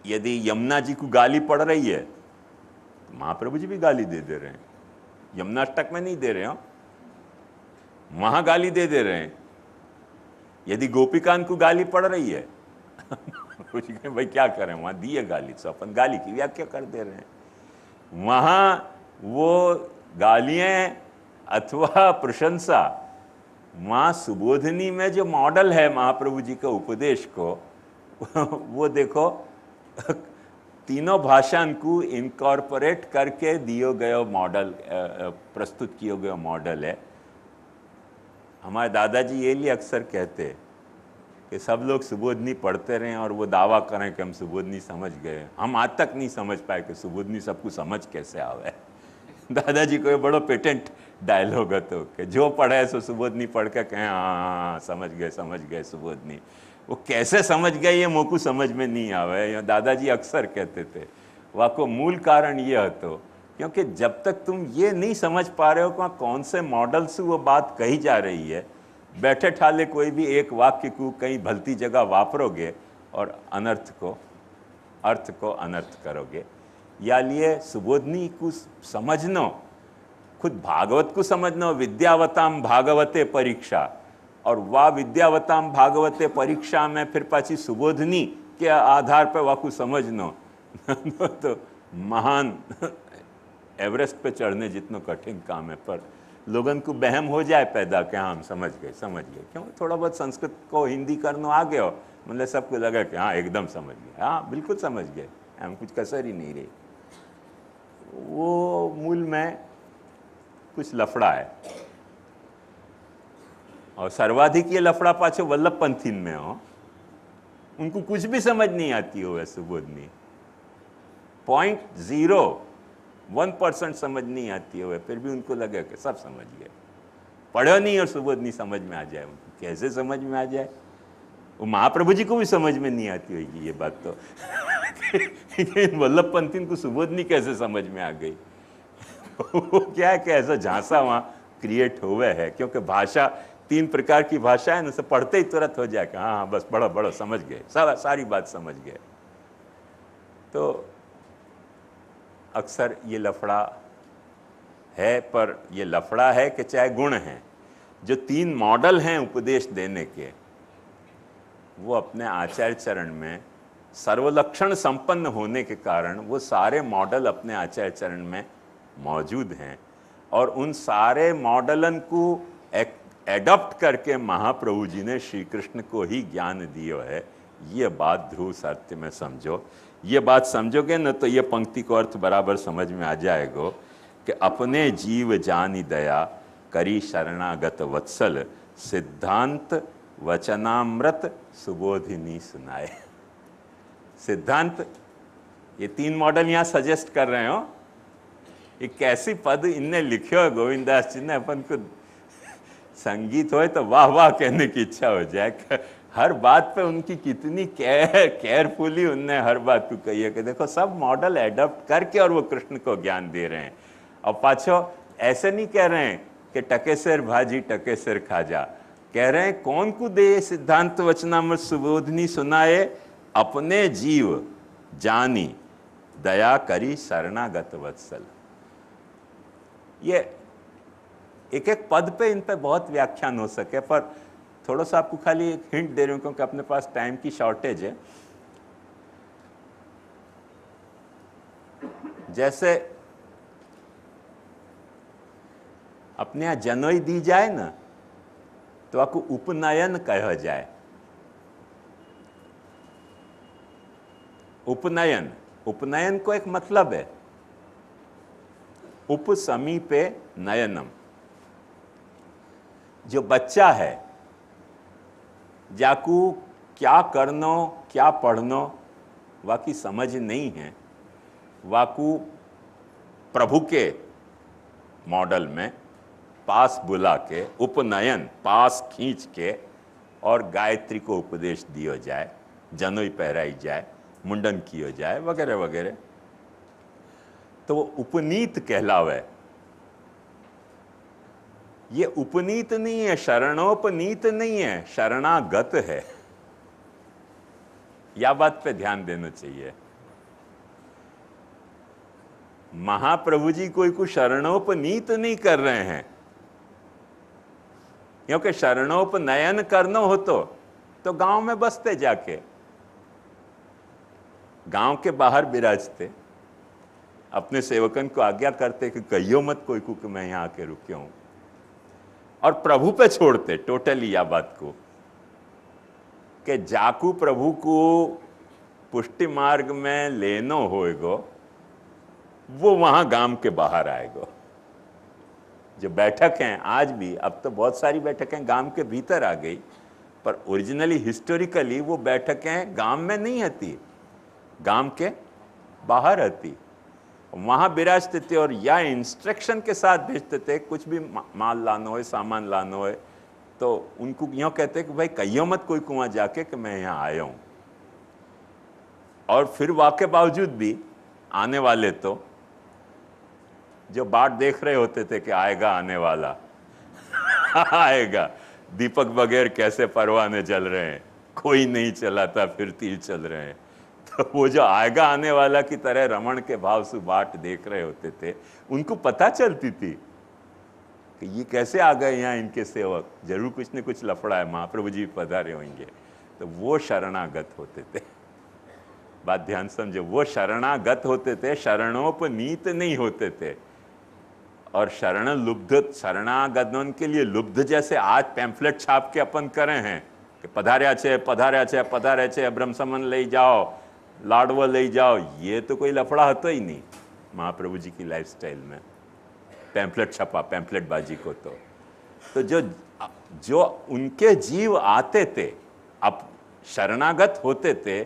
यदि यमुना जी को गाली पड़ रही है तो महाप्रभु जी भी गाली दे रहे हैं, यमुनाष्टक में नहीं दे रहे हो, वहां गाली दे रहे हैं। यदि गोपिकान को गाली पड़ रही है भाई क्या करें, वहां दी है गाली, तो अपन गाली की व्याख्या कर दे रहे हैं। वहां वो गालियां अथवा प्रशंसा, वहां सुबोधनी में जो मॉडल है महाप्रभु जी का उपदेश को वो देखो तीनों भाषा को इनकॉर्पोरेट करके दियो गयो मॉडल, प्रस्तुत किए गए मॉडल है। हमारे दादाजी ये लिए अक्सर कहते कि सब लोग सुबोधनी पढ़ते रहें और वो दावा करें कि हम सुबोधनी समझ गए। हम आज तक नहीं समझ पाए कि सुबोधनी सबको समझ कैसे आवे। दादाजी को ये बड़ो पेटेंट डायलॉग है तो कि जो पढ़े सो सुबोधनी पढ़ के कहें हाँ समझ गए सुबोधनी। वो कैसे समझ गए ये मोको समझ में नहीं आवे। दादाजी अक्सर कहते थे। वाको मूल कारण ये है तो क्योंकि जब तक तुम ये नहीं समझ पा रहे हो कि कौन से मॉडल से वो बात कही जा रही है, बैठे ठाले कोई भी एक वाक्य को कहीं भलती जगह वापरोगे और अर्थ को अनर्थ करोगे। या लिए सुबोधनी को समझनो, खुद भागवत को समझनो, विद्यावताम भागवते परीक्षा, और वाह विद्यावताम भागवते परीक्षा में फिर पाची सुबोधनी के आधार पर वाकू समझनो तो महान एवरेस्ट पे चढ़ने जितना कठिन काम है। पर लोगन को बहम हो जाए पैदा कि हाँ हम समझ गए। क्यों थोड़ा बहुत संस्कृत को हिंदी करना आ गए हो, मतलब सबको लगा कि हाँ एकदम समझ गए, हाँ बिल्कुल समझ गए, हम कुछ कसर ही नहीं रही। वो मूल में कुछ लफड़ा है और सर्वाधिक ये लफड़ा पाछो वल्लभ पंथीन में हो। उनको कुछ भी समझ नहीं आती हो वैसे सुबोधनी, 0.01% समझ नहीं आती है, फिर भी उनको लगे कि सब समझ गए। पढ़ो नहीं और सुबोधनी समझ में आ जाए, उनको कैसे समझ में आ जाए? वो महाप्रभु जी को भी समझ में नहीं आती होगी ये बात तो वल्लभ पंथी को सुबोधनी कैसे समझ में आ गई? वो क्या है कि ऐसा झांसा वहाँ क्रिएट हुआ है, क्योंकि भाषा 3 प्रकार की भाषा है ना, सब पढ़ते ही तुरंत हो जाए कि हाँ बस बड़ो समझ गए, सारी बात समझ गए। तो अक्सर ये लफड़ा है, पर ये लफड़ा है कि चाहे गुण हैं। जो 3 मॉडल हैं उपदेश देने के, वो अपने आचार्य चरण में सर्वलक्षण संपन्न होने के कारण वो सारे मॉडल अपने आचार्य चरण में मौजूद हैं, और उन सारे मॉडलन को एडॉप्ट करके महाप्रभु जी ने श्री कृष्ण को ही ज्ञान दिया है। ये बात ध्रुव सत्य में समझो। ये बात समझोगे न तो ये पंक्ति को अर्थ बराबर समझ में आ जाएगा कि अपने जीव जानी दया करी शरणागत वत्सल सिद्धांत वचनामृत सुबोधिनी सुनाए। सिद्धांत, ये 3 मॉडल यहां सजेस्ट कर रहे हो। ये कैसी पद इनने लिखे हो गोविंदास जी ने, अपन को संगीत होए तो वाह वाह कहने की इच्छा हो जाए। हर बात पे उनकी कितनी केयरफुली उनने हर बात को कही है कि देखो सब मॉडल एडॉप्ट करके और वो कृष्ण को ज्ञान दे रहे हैं। और पाछो ऐसे नहीं कह रहे हैं कि टके सिर भाजी टके सिर खाजा, कह रहे हैं कौन को दे सिद्धांत वचनामृत सुबोधिनी सुनाए, अपने जीव जानी दया करी शरणागत वत्सल। ये एक एक पद पे इन पे बहुत व्याख्यान हो सके, पर थोड़ा सा आपको खाली एक हिंट दे रही हूं क्योंकि अपने पास टाइम की शॉर्टेज है। जैसे अपने यहां जनोई दी जाए ना तो आपको उपनयन कहा जाए। उपनयन, उपनयन को एक मतलब है उप समीपे नयनम। जो बच्चा है जाकू क्या करनो क्या पढ़नो वाकी समझ नहीं है, वाकू प्रभु के मॉडल में पास बुला के उपनयन पास खींच के और गायत्री को उपदेश दियो जाए, जनोई पहराई जाए, मुंडन कियो जाए वगैरह वगैरह, तो वो उपनीत कहलावे। ये उपनीत नहीं है, शरणोपनीत नहीं है, शरणागत है। या बात पे ध्यान देना चाहिए। महाप्रभु जी कोई को शरणोपनीत नहीं कर रहे हैं, क्योंकि शरणोपनयन करना हो तो गांव में बसते, जाके गांव के बाहर विराजते, अपने सेवकन को आज्ञा करते कि कहियो मत कोई को कि मैं यहां आके रुके हूं, और प्रभु पे छोड़ते टोटली या बात को कि जाकू प्रभु को पुष्टि मार्ग में लेनो होएगो वो वहां गांव के बाहर आएगो। जो बैठक हैं आज भी, अब तो बहुत सारी बैठकें गांव के भीतर आ गई, पर ओरिजिनली हिस्टोरिकली वो बैठकें गांव में नहीं आती, गांव के बाहर आती। वहां विराजते थे और या इंस्ट्रक्शन के साथ भेजते थे, कुछ भी माल लाना हो, सामान लाना हो, तो उनको यूं कहते कि भाई कहियो मत कोई कुआं जाके कि मैं यहां आया हूं। और फिर वाके बावजूद भी आने वाले तो जो बाट देख रहे होते थे कि आएगा आने वाला आएगा, दीपक बगैर कैसे परवाने जल रहे हैं, कोई नहीं चलाता फिर तीर चल रहे हैं, तो वो जो आएगा आने वाला की तरह रमण के भाव से बाट देख रहे होते थे। उनको पता चलती थी कि ये कैसे आ गए यहाँ इनके सेवक, जरूर कुछ न कुछ लफड़ा है, महाप्रभु जी पधारे होंगे। तो वो शरणागत होते थे। बात ध्यान समझो, वो शरणागत होते थे, शरणोपनीत नहीं होते थे। और शरण लुब्ध, शरणागतों के लिए लुब्ध जैसे आज पैम्फलेट छाप के अपन करे हैं कि पधार्या छे पधार्या छे पधारे छे, ब्रह्मसमन ले जाओ, लाडवा ले जाओ, ये तो कोई लफड़ा होता ही नहीं महाप्रभु जी की लाइफस्टाइल में। पैम्फलेट छपा, पैम्फलेट बाजी को तो जो उनके जीव आते थे, अब शरणागत होते थे,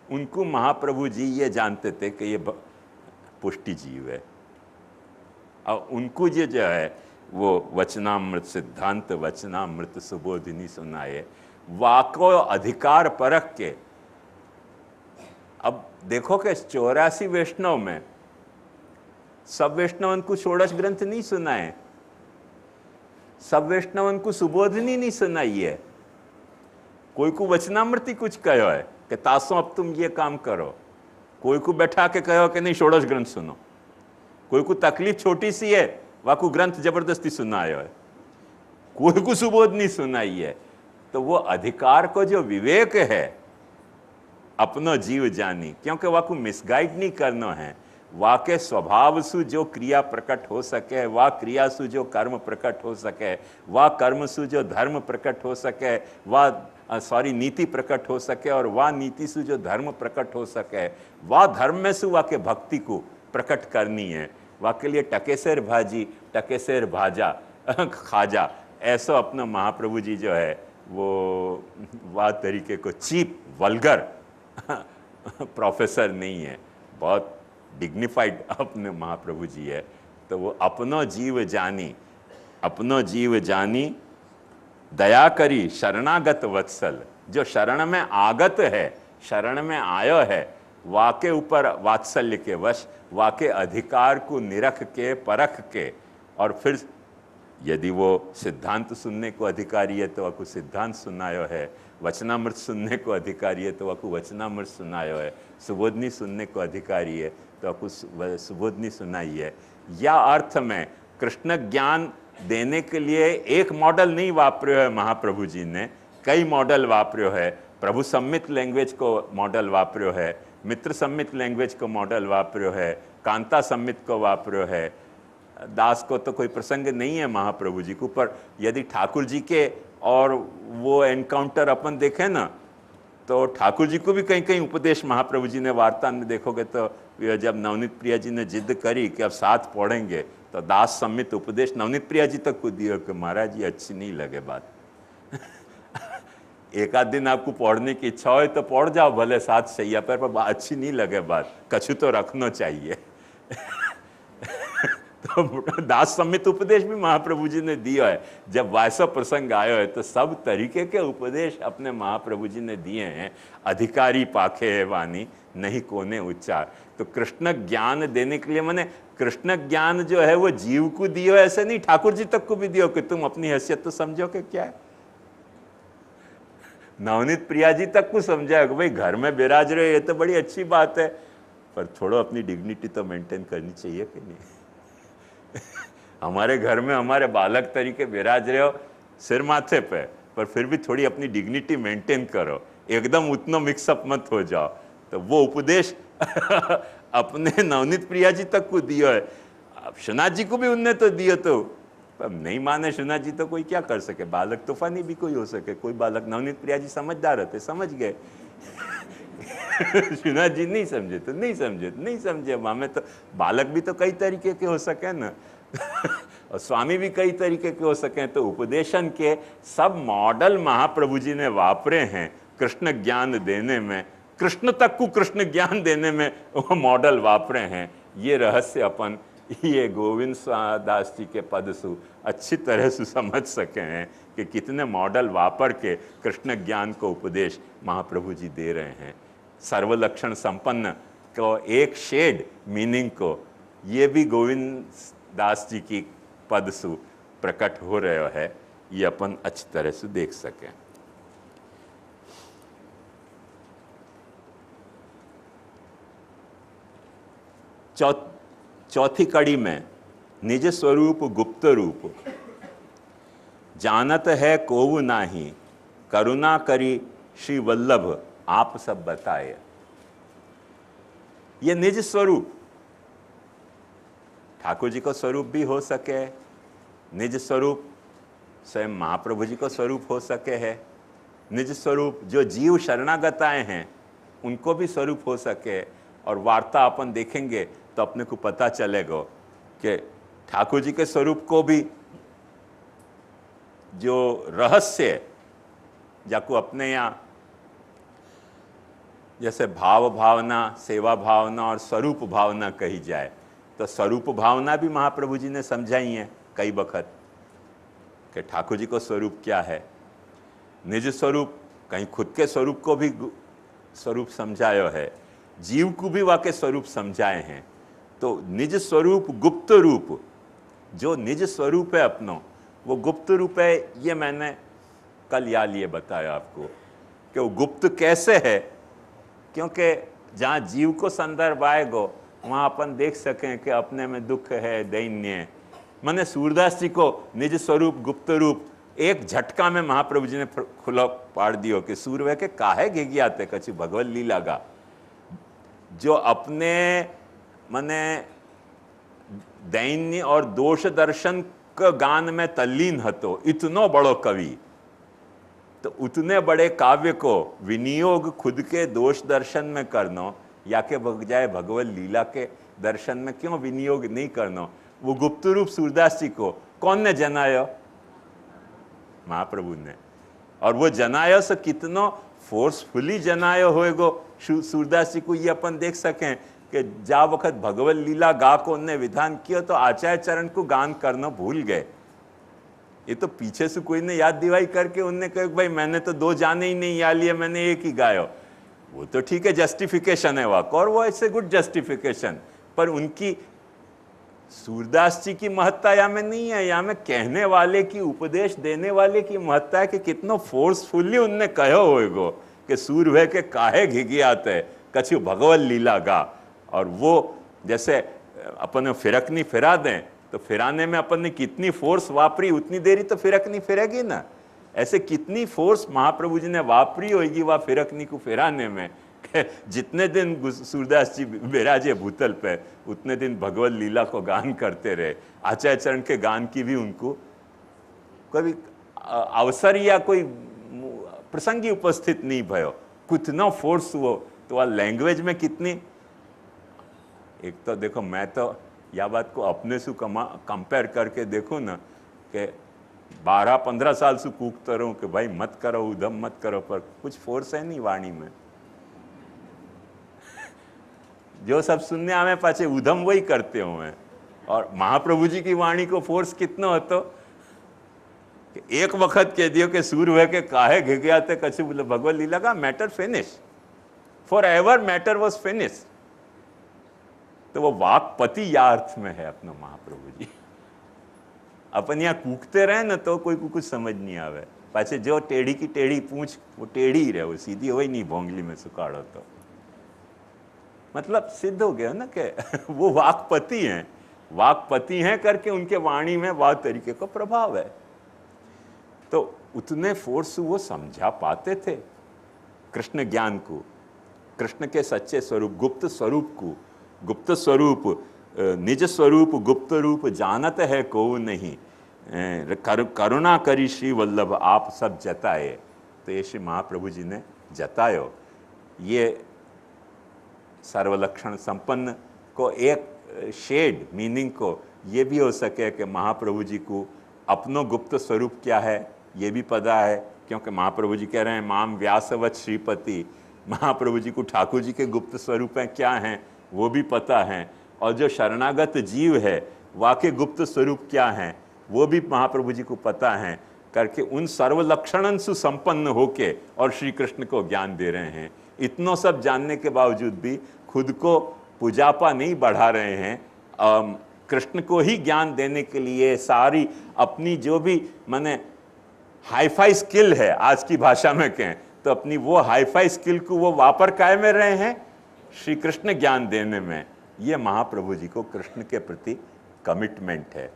उनको महाप्रभु जी ये जानते थे कि ये पुष्टि जीव है। और उनको जो है वो वचनामृत, सिद्धांत वचनामृत सुबोधिनी सुनाए, वाको अधिकार परख के। अब देखो कि 84 वैष्णव में सब वैष्णवन को षोडश ग्रंथ नहीं सुनाए, सब वैष्णवन को सुबोधिनी नहीं सुनाई है। कोई को वचनामृति कुछ कहो है कि तासो अब तुम ये काम करो, कोई को बैठा के कहो कि नहीं षोडश ग्रंथ सुनो, कोई को तकलीफ छोटी सी है वाकू ग्रंथ जबरदस्ती सुनायो है, कोई को सुबोध नहीं सुनाई है। तो वो अधिकार को जो विवेक है अपनो जीव जानी, क्योंकि वाकू मिसगाइड नहीं करना है, वाके स्वभाव सु जो क्रिया प्रकट हो सके, वा क्रिया सु जो कर्म प्रकट हो सके, वा कर्म सु जो धर्म प्रकट हो सके, वा नीति प्रकट हो सके, और वा नीति सु जो धर्म प्रकट हो सके, वा धर्म में सु वाके भक्ति को प्रकट करनी है। वाके लिए टकेसेर भाजी टकेसेर भाजा खाजा ऐसा अपना महाप्रभु जी जो है वो वह तरीके को चीप वल्गर प्रोफेसर नहीं है, बहुत डिग्निफाइड अपने महाप्रभु जी है। तो वो अपनो जीव जानी दया करी शरणागत वत्सल, जो शरण में आगत है, शरण में आयो है, वाके ऊपर वात्सल्य के वश, वाके अधिकार को निरख के परख के, और फिर यदि वो सिद्धांत सुनने को अधिकारी है तो वह को सिद्धांत सुनायो है, वचनामृत सुनने को अधिकारी है तो वह को वचनामृत सुनायो है, सुबोधनी सुनने को अधिकारी है तो वह को सुबोधनी सुनाई है। या अर्थ में कृष्ण ज्ञान देने के लिए एक मॉडल नहीं वापरियो है महाप्रभु जी ने, कई मॉडल वापरियो है। प्रभु सम्मित लैंग्वेज को मॉडल वापरियो है, मित्र सम्मित लैंग्वेज को मॉडल वापरियो है, कांता सम्मित को वापरियो है। दास को तो कोई प्रसंग नहीं है महाप्रभु जी को, पर यदि ठाकुर जी के और वो एनकाउंटर अपन देखें ना, तो ठाकुर जी को भी कहीं कहीं उपदेश महाप्रभु जी ने वार्ता में देखोगे तो जब नवनीत प्रिया जी ने जिद करी कि अब साथ पढ़ेंगे तो दास सम्मित उपदेश नवनीत प्रिया जी तक को दिया कि महाराज जी अच्छी नहीं लगे बात। एक आध दिन आपको पढ़ने की इच्छा हो तो पढ़ जाओ भले साथ सैया पर अच्छी नहीं लगे बात, कछु तो रखना चाहिए। तो दास सम्मित उपदेश भी महाप्रभु जी ने दिया है। जब वैसा प्रसंग आया है तो सब तरीके के उपदेश अपने महाप्रभु जी ने दिए हैं। अधिकारी पाखे है वाणी नहीं कोने उच्चार। तो कृष्ण ज्ञान देने के लिए, मैंने कृष्ण ज्ञान जो है वो जीव को दियो, ऐसे नहीं ठाकुर जी तक को भी दियो कि तुम अपनी हैसियत तो समझो कि क्या है। नवनीत प्रिया जी तक को समझा कि भाई घर में बिराज रहे ये तो बड़ी अच्छी बात है, पर थोड़ा अपनी डिग्निटी तो मेंटेन करनी चाहिए कि नहीं। हमारे घर में हमारे बालक तरीके बिराज रहे हो सिर माथे पे, पर फिर भी थोड़ी अपनी डिग्निटी मेंटेन करो, एकदम उतना मिक्सअप मत हो जाओ। तो वो उपदेश अपने नवनीत प्रिया जी तक को दियो है। अब शनाथ जी को भी उनने तो दियो, तो अब नहीं माने शनाथ जी तो कोई क्या कर सके। बालक तूफानी भी कोई हो सके, कोई बालक, नवनीत प्रिया जी समझदार रहते, समझ गए। शनाथ जी नहीं समझे तो नहीं समझे, नहीं समझे। हमें तो बालक भी तो कई तरीके के हो सके ना, और स्वामी भी कई तरीके के हो सके। तो उपदेशन के सब मॉडल महाप्रभु जी ने वापरे हैं कृष्ण ज्ञान देने में, कृष्ण तक को कृष्ण ज्ञान देने में वो मॉडल वापरे हैं। ये रहस्य अपन ये गोविंद दास जी के पद सु अच्छी तरह से समझ सके हैं कि कितने मॉडल वापर के कृष्ण ज्ञान को उपदेश महाप्रभु जी दे रहे हैं। सर्वलक्षण संपन्न को एक शेड मीनिंग को ये भी गोविंद दास जी की पद सु प्रकट हो रहा है, ये अपन अच्छी तरह से देख सकें। चौथी कड़ी में निज स्वरूप गुप्त रूप जानत है कोव नाही, करुणा करी श्री वल्लभ आप सब बताए। ये निज स्वरूप ठाकुर जी को स्वरूप भी हो सके, निज स्वरूप स्वयं महाप्रभु जी को स्वरूप हो सके है, निज स्वरूप जो जीव शरणागत आए हैं उनको भी स्वरूप हो सके। और वार्ता अपन देखेंगे तो अपने को पता चलेगा कि ठाकुर जी के स्वरूप को भी जो रहस्य जाको अपने यहाँ जैसे भाव भावना, सेवा भावना और स्वरूप भावना कही जाए, तो स्वरूप भावना भी महाप्रभु जी ने समझाई है कई वक्त कि ठाकुर जी को स्वरूप क्या है। निज स्वरूप कहीं खुद के स्वरूप को भी स्वरूप समझायो है, जीव को भी वाके स्वरूप समझाए हैं। तो निज स्वरूप गुप्त रूप, जो निज स्वरूप है अपनो वो गुप्त रूप है। ये मैंने कल या लिए बताया आपको कि वो गुप्त कैसे है, क्योंकि जहाँ जीव को संदर्भ आएगो वहाँ अपन देख सकें कि अपने में दुख है, दैन्य। मैंने सूरदास जी को निज स्वरूप गुप्त रूप एक झटका में महाप्रभु जी ने खुला पाड़ दियो कि सूर्य के काहे घेगियाते कछु भगवत लीला गा। जो अपने मने दैन्य और दोष दर्शन का गान में तल्लीन हतो, इतनो बड़ो कवि, तो उतने बड़े काव्य को विनियोग खुद के दोष दर्शन में करनो या के बजाय भगवत लीला के दर्शन में क्यों विनियोग नहीं करनो। वो गुप्त रूप सूरदास जी को कौन ने जनायो? महाप्रभु ने। और वो जनायो से कितनो फोर्सफुली जनायो होएगो सूरदास जी को, ये अपन देख सकें कि जा वक्त भगवत लीला गा को उनने विधान किया तो आचार्य चरण को गान करना भूल गए। ये तो पीछे से कोई ने याद दिवाई करके उनने कहा भाई मैंने तो 2 जाने ही नहीं या लिए, मैंने एक ही गायो। वो तो ठीक है, जस्टिफिकेशन है वाक, और वो ऐसे गुड जस्टिफिकेशन, पर उनकी सूरदास जी की महत्ता या में नहीं है, या में कहने वाले की, उपदेश देने वाले की महत्ता है कि कितना फोर्सफुली उनने कहो होएगो कि सूर भय के काहे घिघियात है कछु भगवत लीला गा। और वो जैसे अपन फिरकनी फिरा दें तो फिराने में अपन ने कितनी फोर्स वापरी, उतनी देरी तो फिरकनी फिरेगी ना। ऐसे कितनी फोर्स महाप्रभु जी ने वापरी होगी वह फिरकनी को फिराने में, जितने दिन सूरदास जी विराजे भूतल पे उतने दिन भगवत लीला को गान करते रहे। आचार्य चरण के गान की भी उनको कभी अवसर या कोई प्रसंगी उपस्थित नहीं भयो, कितना फोर्स हुआ। तो वह लैंग्वेज में कितनी, एक तो देखो मैं तो यह बात को अपने से कंपेयर करके देखो ना कि 12-15 साल से कूकता रहूं कि भाई मत करो उधम मत करो, पर कुछ फोर्स है नहीं वाणी में। जो सब सुनने आवे पाचे उधम वही करते हुए। और महाप्रभु जी की वाणी को फोर्स कितना होता कि एक वक्त कह दियो कि सूर हुए के काहे घिघियाते कछु भगवत लीला का matter finish, for ever matter was finish. तो वो वाकपति या अर्थ में है अपना महाप्रभु जी। अपन यहाँ कूकते रहे ना तो कोई को कुछ समझ नहीं आवे, पाचे जो टेढ़ी की टेढ़ी पूछ वो टेढ़ी ही रहे, वो सीधी हो ही नहीं भोंगली में सुखाड़ो तो मतलब सिद्ध हो गया ना कि वो वाकपति हैं, वाकपति हैं करके उनके वाणी में वाक तरीके का प्रभाव है। तो उतने फोर्स वो समझा पाते थे कृष्ण ज्ञान को, कृष्ण के सच्चे स्वरूप, गुप्त स्वरूप को। गुप्त स्वरूप निज स्वरूप गुप्त रूप जानत है को नहीं, करुणा करी श्री वल्लभ आप सब जताए। तो ये श्री महाप्रभु जी ने जतायो। ये सर्वलक्षण संपन्न को एक शेड मीनिंग को ये भी हो सके कि महाप्रभु जी को अपनो गुप्त स्वरूप क्या है ये भी पता है, क्योंकि महाप्रभु जी कह रहे हैं माम व्यासवत श्रीपति। महाप्रभु जी को ठाकुर जी के गुप्त स्वरूप हैं क्या हैं वो भी पता है, और जो शरणागत जीव है वाके गुप्त स्वरूप क्या हैं वो भी महाप्रभु जी को पता है करके उन सर्वलक्षणन से संपन्न होके और श्री कृष्ण को ज्ञान दे रहे हैं। इतनों सब जानने के बावजूद भी खुद को पूजापा नहीं बढ़ा रहे हैं, कृष्ण को ही ज्ञान देने के लिए सारी अपनी जो भी माने हाईफाई स्किल है, आज की भाषा में कहें तो अपनी वो हाईफाई स्किल को वो वापर काय में रहे हैं श्री कृष्ण ज्ञान देने में। ये महाप्रभु जी को कृष्ण के प्रति कमिटमेंट है।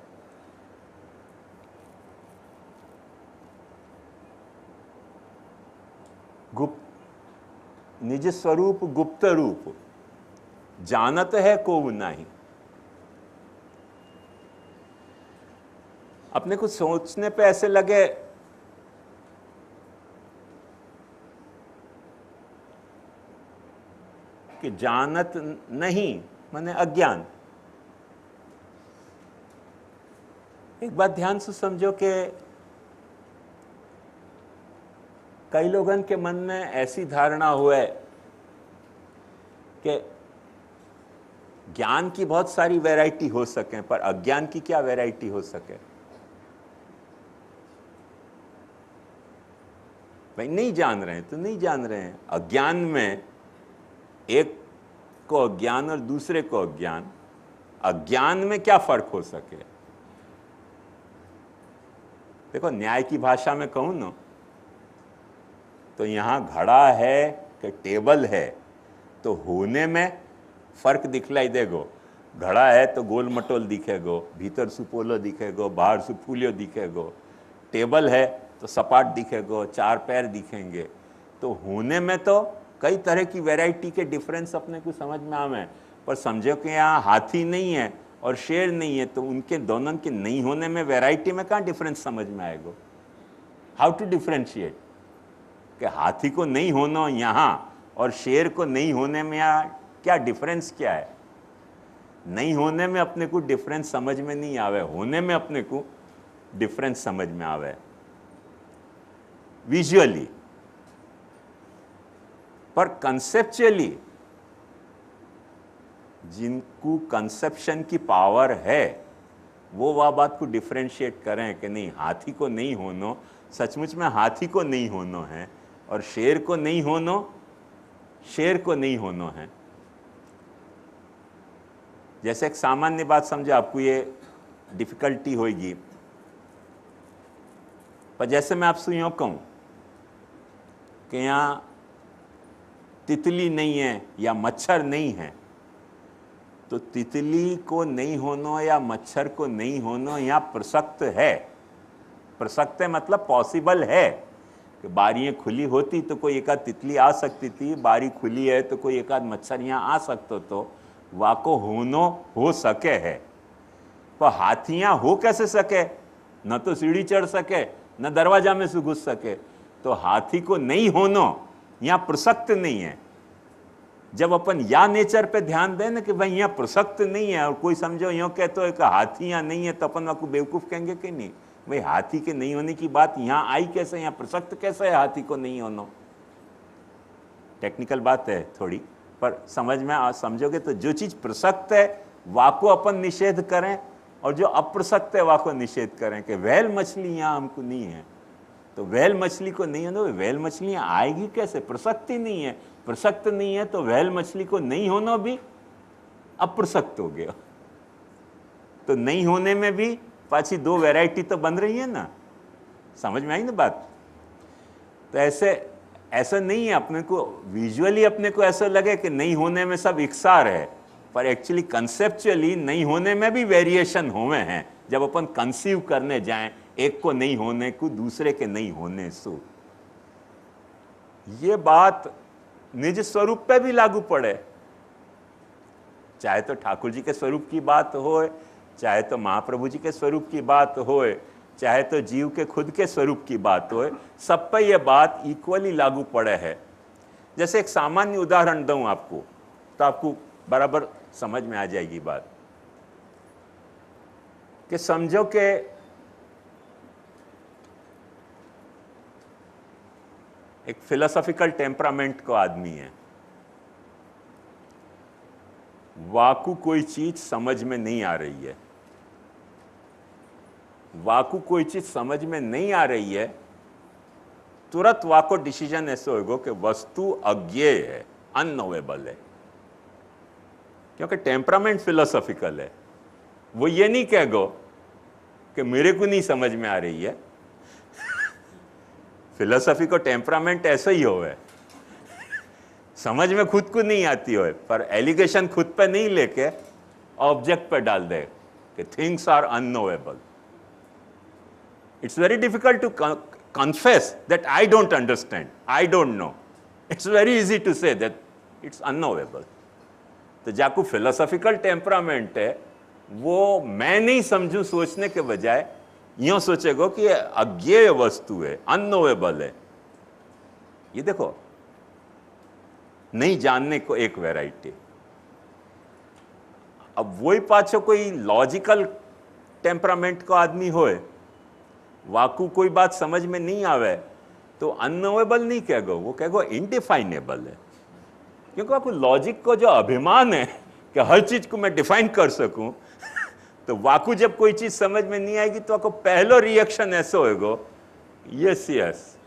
गुप्त निज स्वरूप गुप्त रूप जानत है को नहीं। अपने कुछ सोचने पे ऐसे लगे कि जानत नहीं माने अज्ञान। एक बात ध्यान से समझो कि कई लोगों के मन में ऐसी धारणा हुआ कि ज्ञान की बहुत सारी वैरायटी हो सके पर अज्ञान की क्या वैरायटी हो सके। भाई नहीं जान रहे हैं तो नहीं जान रहे हैं। अज्ञान में एक को अज्ञान और दूसरे को अज्ञान, अज्ञान में क्या फर्क हो सके। देखो न्याय की भाषा में कहूं ना तो यहां घड़ा है कि टेबल है तो होने में फर्क दिखलाई देगो। घड़ा है तो गोल मटोल दिखेगो, भीतर सुपोलो दिखेगो, बाहर से फूलियो दिखेगो। टेबल है तो सपाट दिखेगो, 4 पैर दिखेंगे। तो होने में तो कई तरह की वैरायटी के डिफरेंस अपने को समझ में आवे, पर समझो कि यहाँ हाथी नहीं है और शेर नहीं है तो उनके दोनों के नहीं होने में वैरायटी में कहाँ डिफरेंस समझ में आएगा। हाउ टू डिफरेंशिएट कि हाथी को नहीं होना यहाँ और शेर को नहीं होने में यहाँ क्या डिफरेंस क्या है। नहीं होने में अपने को डिफरेंस समझ में नहीं आवे, होने में अपने को डिफरेंस समझ में आवे। विजुअली, पर कंसेप्चुअली जिनको कंसेप्शन की पावर है वो वह बात को डिफरेंशिएट करें कि नहीं, हाथी को नहीं होनो, सचमुच में हाथी को नहीं होनो है, और शेर को नहीं होनो, शेर को नहीं होनो है। जैसे एक सामान्य बात समझे, आपको ये डिफिकल्टी होगी, पर जैसे मैं आपसे यूँ कहूँ कि यहाँ तितली नहीं है या मच्छर नहीं है, तो तितली को नहीं होना या मच्छर को नहीं होना यहाँ प्रसक्त है। प्रसक्त है मतलब पॉसिबल है कि बारियाँ खुली होती तो कोई एक आध तितली आ सकती थी, बारी खुली है तो कोई एक आध मच्छर यहाँ आ सकता, तो वाको होनो हो सके है। पर हाथियाँ हो कैसे सके? न तो सीढ़ी चढ़ सके, न दरवाजा में से घुस सके, तो हाथी को नहीं होनो यहाँ प्रसक्त नहीं है। जब अपन या नेचर पे ध्यान दें ना कि भाई यहाँ प्रसक्त नहीं है, और कोई समझो यूँ कहते हो कि हाथी यहाँ नहीं है, तो अपन आपको बेवकूफ़ कहेंगे कि नहीं, भाई हाथी के नहीं होने की बात यहाँ आई कैसे, यहाँ प्रसक्त कैसे है हाथी को नहीं होना? टेक्निकल बात है थोड़ी, पर समझ में समझोगे तो जो चीज़ प्रसक्त है वाको अपन निषेध करें, और जो अप्रसक्त है वाको निषेध करें। कि व्हेल मछली यहाँ हमको नहीं है, तो व्हेल मछली को नहीं होना, व्हेल मछली आएगी कैसे? प्रसक्त ही नहीं है। प्रसक्त नहीं है तो व्हेल मछली को नहीं होना भी अप्रसक्त हो गया। तो नहीं होने में भी पाछी दो वैरायटी तो बन रही है ना, समझ में आई ना बात? तो ऐसा नहीं है अपने को विजुअली अपने को ऐसा लगे कि नहीं होने में सब इकसार है, पर एक्चुअली कंसेप्चुअली नहीं होने में भी वेरिएशन हुए हैं। जब अपन कंसीव करने जाएं एक को नहीं होने को दूसरे के नहीं होने सो, ये बात निज स्वरूप पे भी लागू पड़े, चाहे तो ठाकुर जी के स्वरूप की बात हो, चाहे तो महाप्रभु जी के स्वरूप की बात हो, चाहे तो जीव के खुद के स्वरूप की बात हो, सब पे ये बात इक्वली लागू पड़े है। जैसे एक सामान्य उदाहरण दूं आपको, तो आपको बराबर समझ में आ जाएगी बात। कि समझो कि एक फिलोसॉफिकल टेम्परामेंट को आदमी है, वाकु कोई चीज समझ में नहीं आ रही है, वाकु कोई चीज समझ में नहीं आ रही है, तुरंत वाको डिसीजन ऐसे होगा कि वस्तु अज्ञेय है, अननोवेबल है। क्योंकि टेम्परामेंट फिलोसॉफिकल है, वो ये नहीं कहेगा कि मेरे को नहीं समझ में आ रही है। फिलोसॉफी को टेम्परामेंट ऐसा ही हो है, समझ में खुद को नहीं आती हो, पर एलिगेशन खुद पे नहीं लेके ऑब्जेक्ट पे डाल दे कि things are unknowable. It's very difficult to confess that I don't understand, I don't know. It's very easy to say that it's unknowable. तो जाको फिलोसॉफिकल टेम्परामेंट है, वो मैं नहीं समझूं सोचने के बजाय यूं सोचेगा कि ये अज्ञेय वस्तु है, अननोवेबल है। ये देखो, नहीं जानने को एक वैरायटी। अब वही पाछो कोई लॉजिकल टेम्परामेंट को आदमी होए, वाकू कोई बात समझ में नहीं आवे, तो अननोवेबल नहीं कहेगा, वो कहेगा इनडिफाइनेबल है। क्योंकि आपको लॉजिक को जो अभिमान है कि हर चीज को मैं डिफाइन कर सकूं, तो वाकू जब कोई चीज समझ में नहीं आएगी तो आपको पहला रिएक्शन ऐसा होगा, yes yes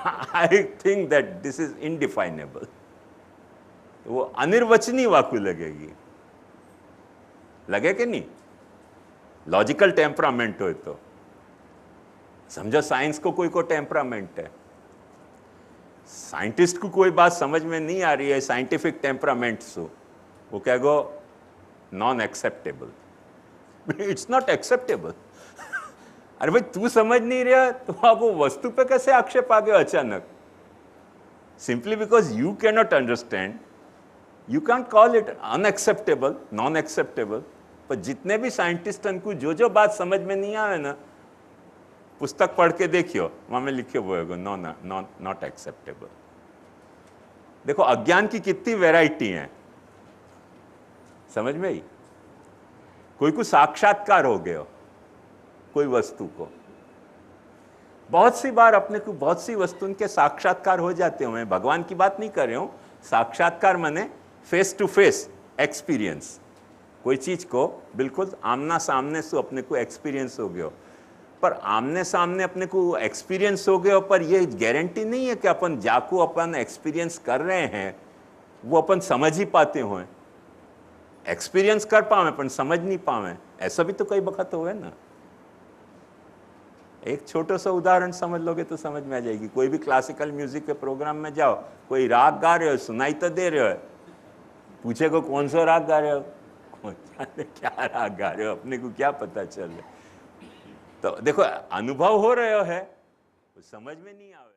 I think that this is indefinable. वो अनिर्वचनीय वाकू लगेगी, लगे कि नहीं? लॉजिकल टेम्परामेंट हो तो समझो, साइंस को कोई को टेम्परामेंट है, साइंटिस्ट को कोई बात समझ में नहीं आ रही है साइंटिफिक टेम्परामेंट से, वो कहेगा non acceptable, it's not acceptable. अरे भाई तू समझ नहीं रहा तो आपको वस्तु पे कैसे आक्षेप आ गया अचानक? Simply because you can not understand, you can't call it unacceptable, non acceptable. पर जितने भी साइंटिस्ट को जो बात समझ में नहीं आवे ना, पुस्तक पढ़ के देखियो, वहां में लिखे हुए नॉट एक्सेप्टेबल। देखो अज्ञान की कितनी वैरायटी है, समझ में आई? कोई को साक्षात्कार हो गया कोई वस्तु को, बहुत सी बार अपने को बहुत सी वस्तुओं के साक्षात्कार हो जाते हुए, भगवान की बात नहीं कर रहे हूं, साक्षात्कार माने फेस टू फेस एक्सपीरियंस, कोई चीज को बिल्कुल आमना सामने से अपने को एक्सपीरियंस हो गया, पर आमने सामने अपने को एक्सपीरियंस हो गया, पर ये गारंटी नहीं है कि अपन जाको अपन एक्सपीरियंस कर रहे हैं वो अपन समझ ही पाते हुए, एक्सपीरियंस कर पावे पर समझ नहीं पावे, ऐसा भी तो कई वक्त हुए ना। एक छोटा सा उदाहरण समझ लोगे तो समझ में आ जाएगी। कोई भी क्लासिकल म्यूजिक के प्रोग्राम में जाओ, कोई राग गा रहे हो, सुनाई तो दे रहे हो, पूछेगा कौन सा राग गा रहे हो, क्या राग गा रहे हो, अपने को क्या पता चल रहा है। तो देखो अनुभव हो रहे हो है, समझ में नहीं आवे।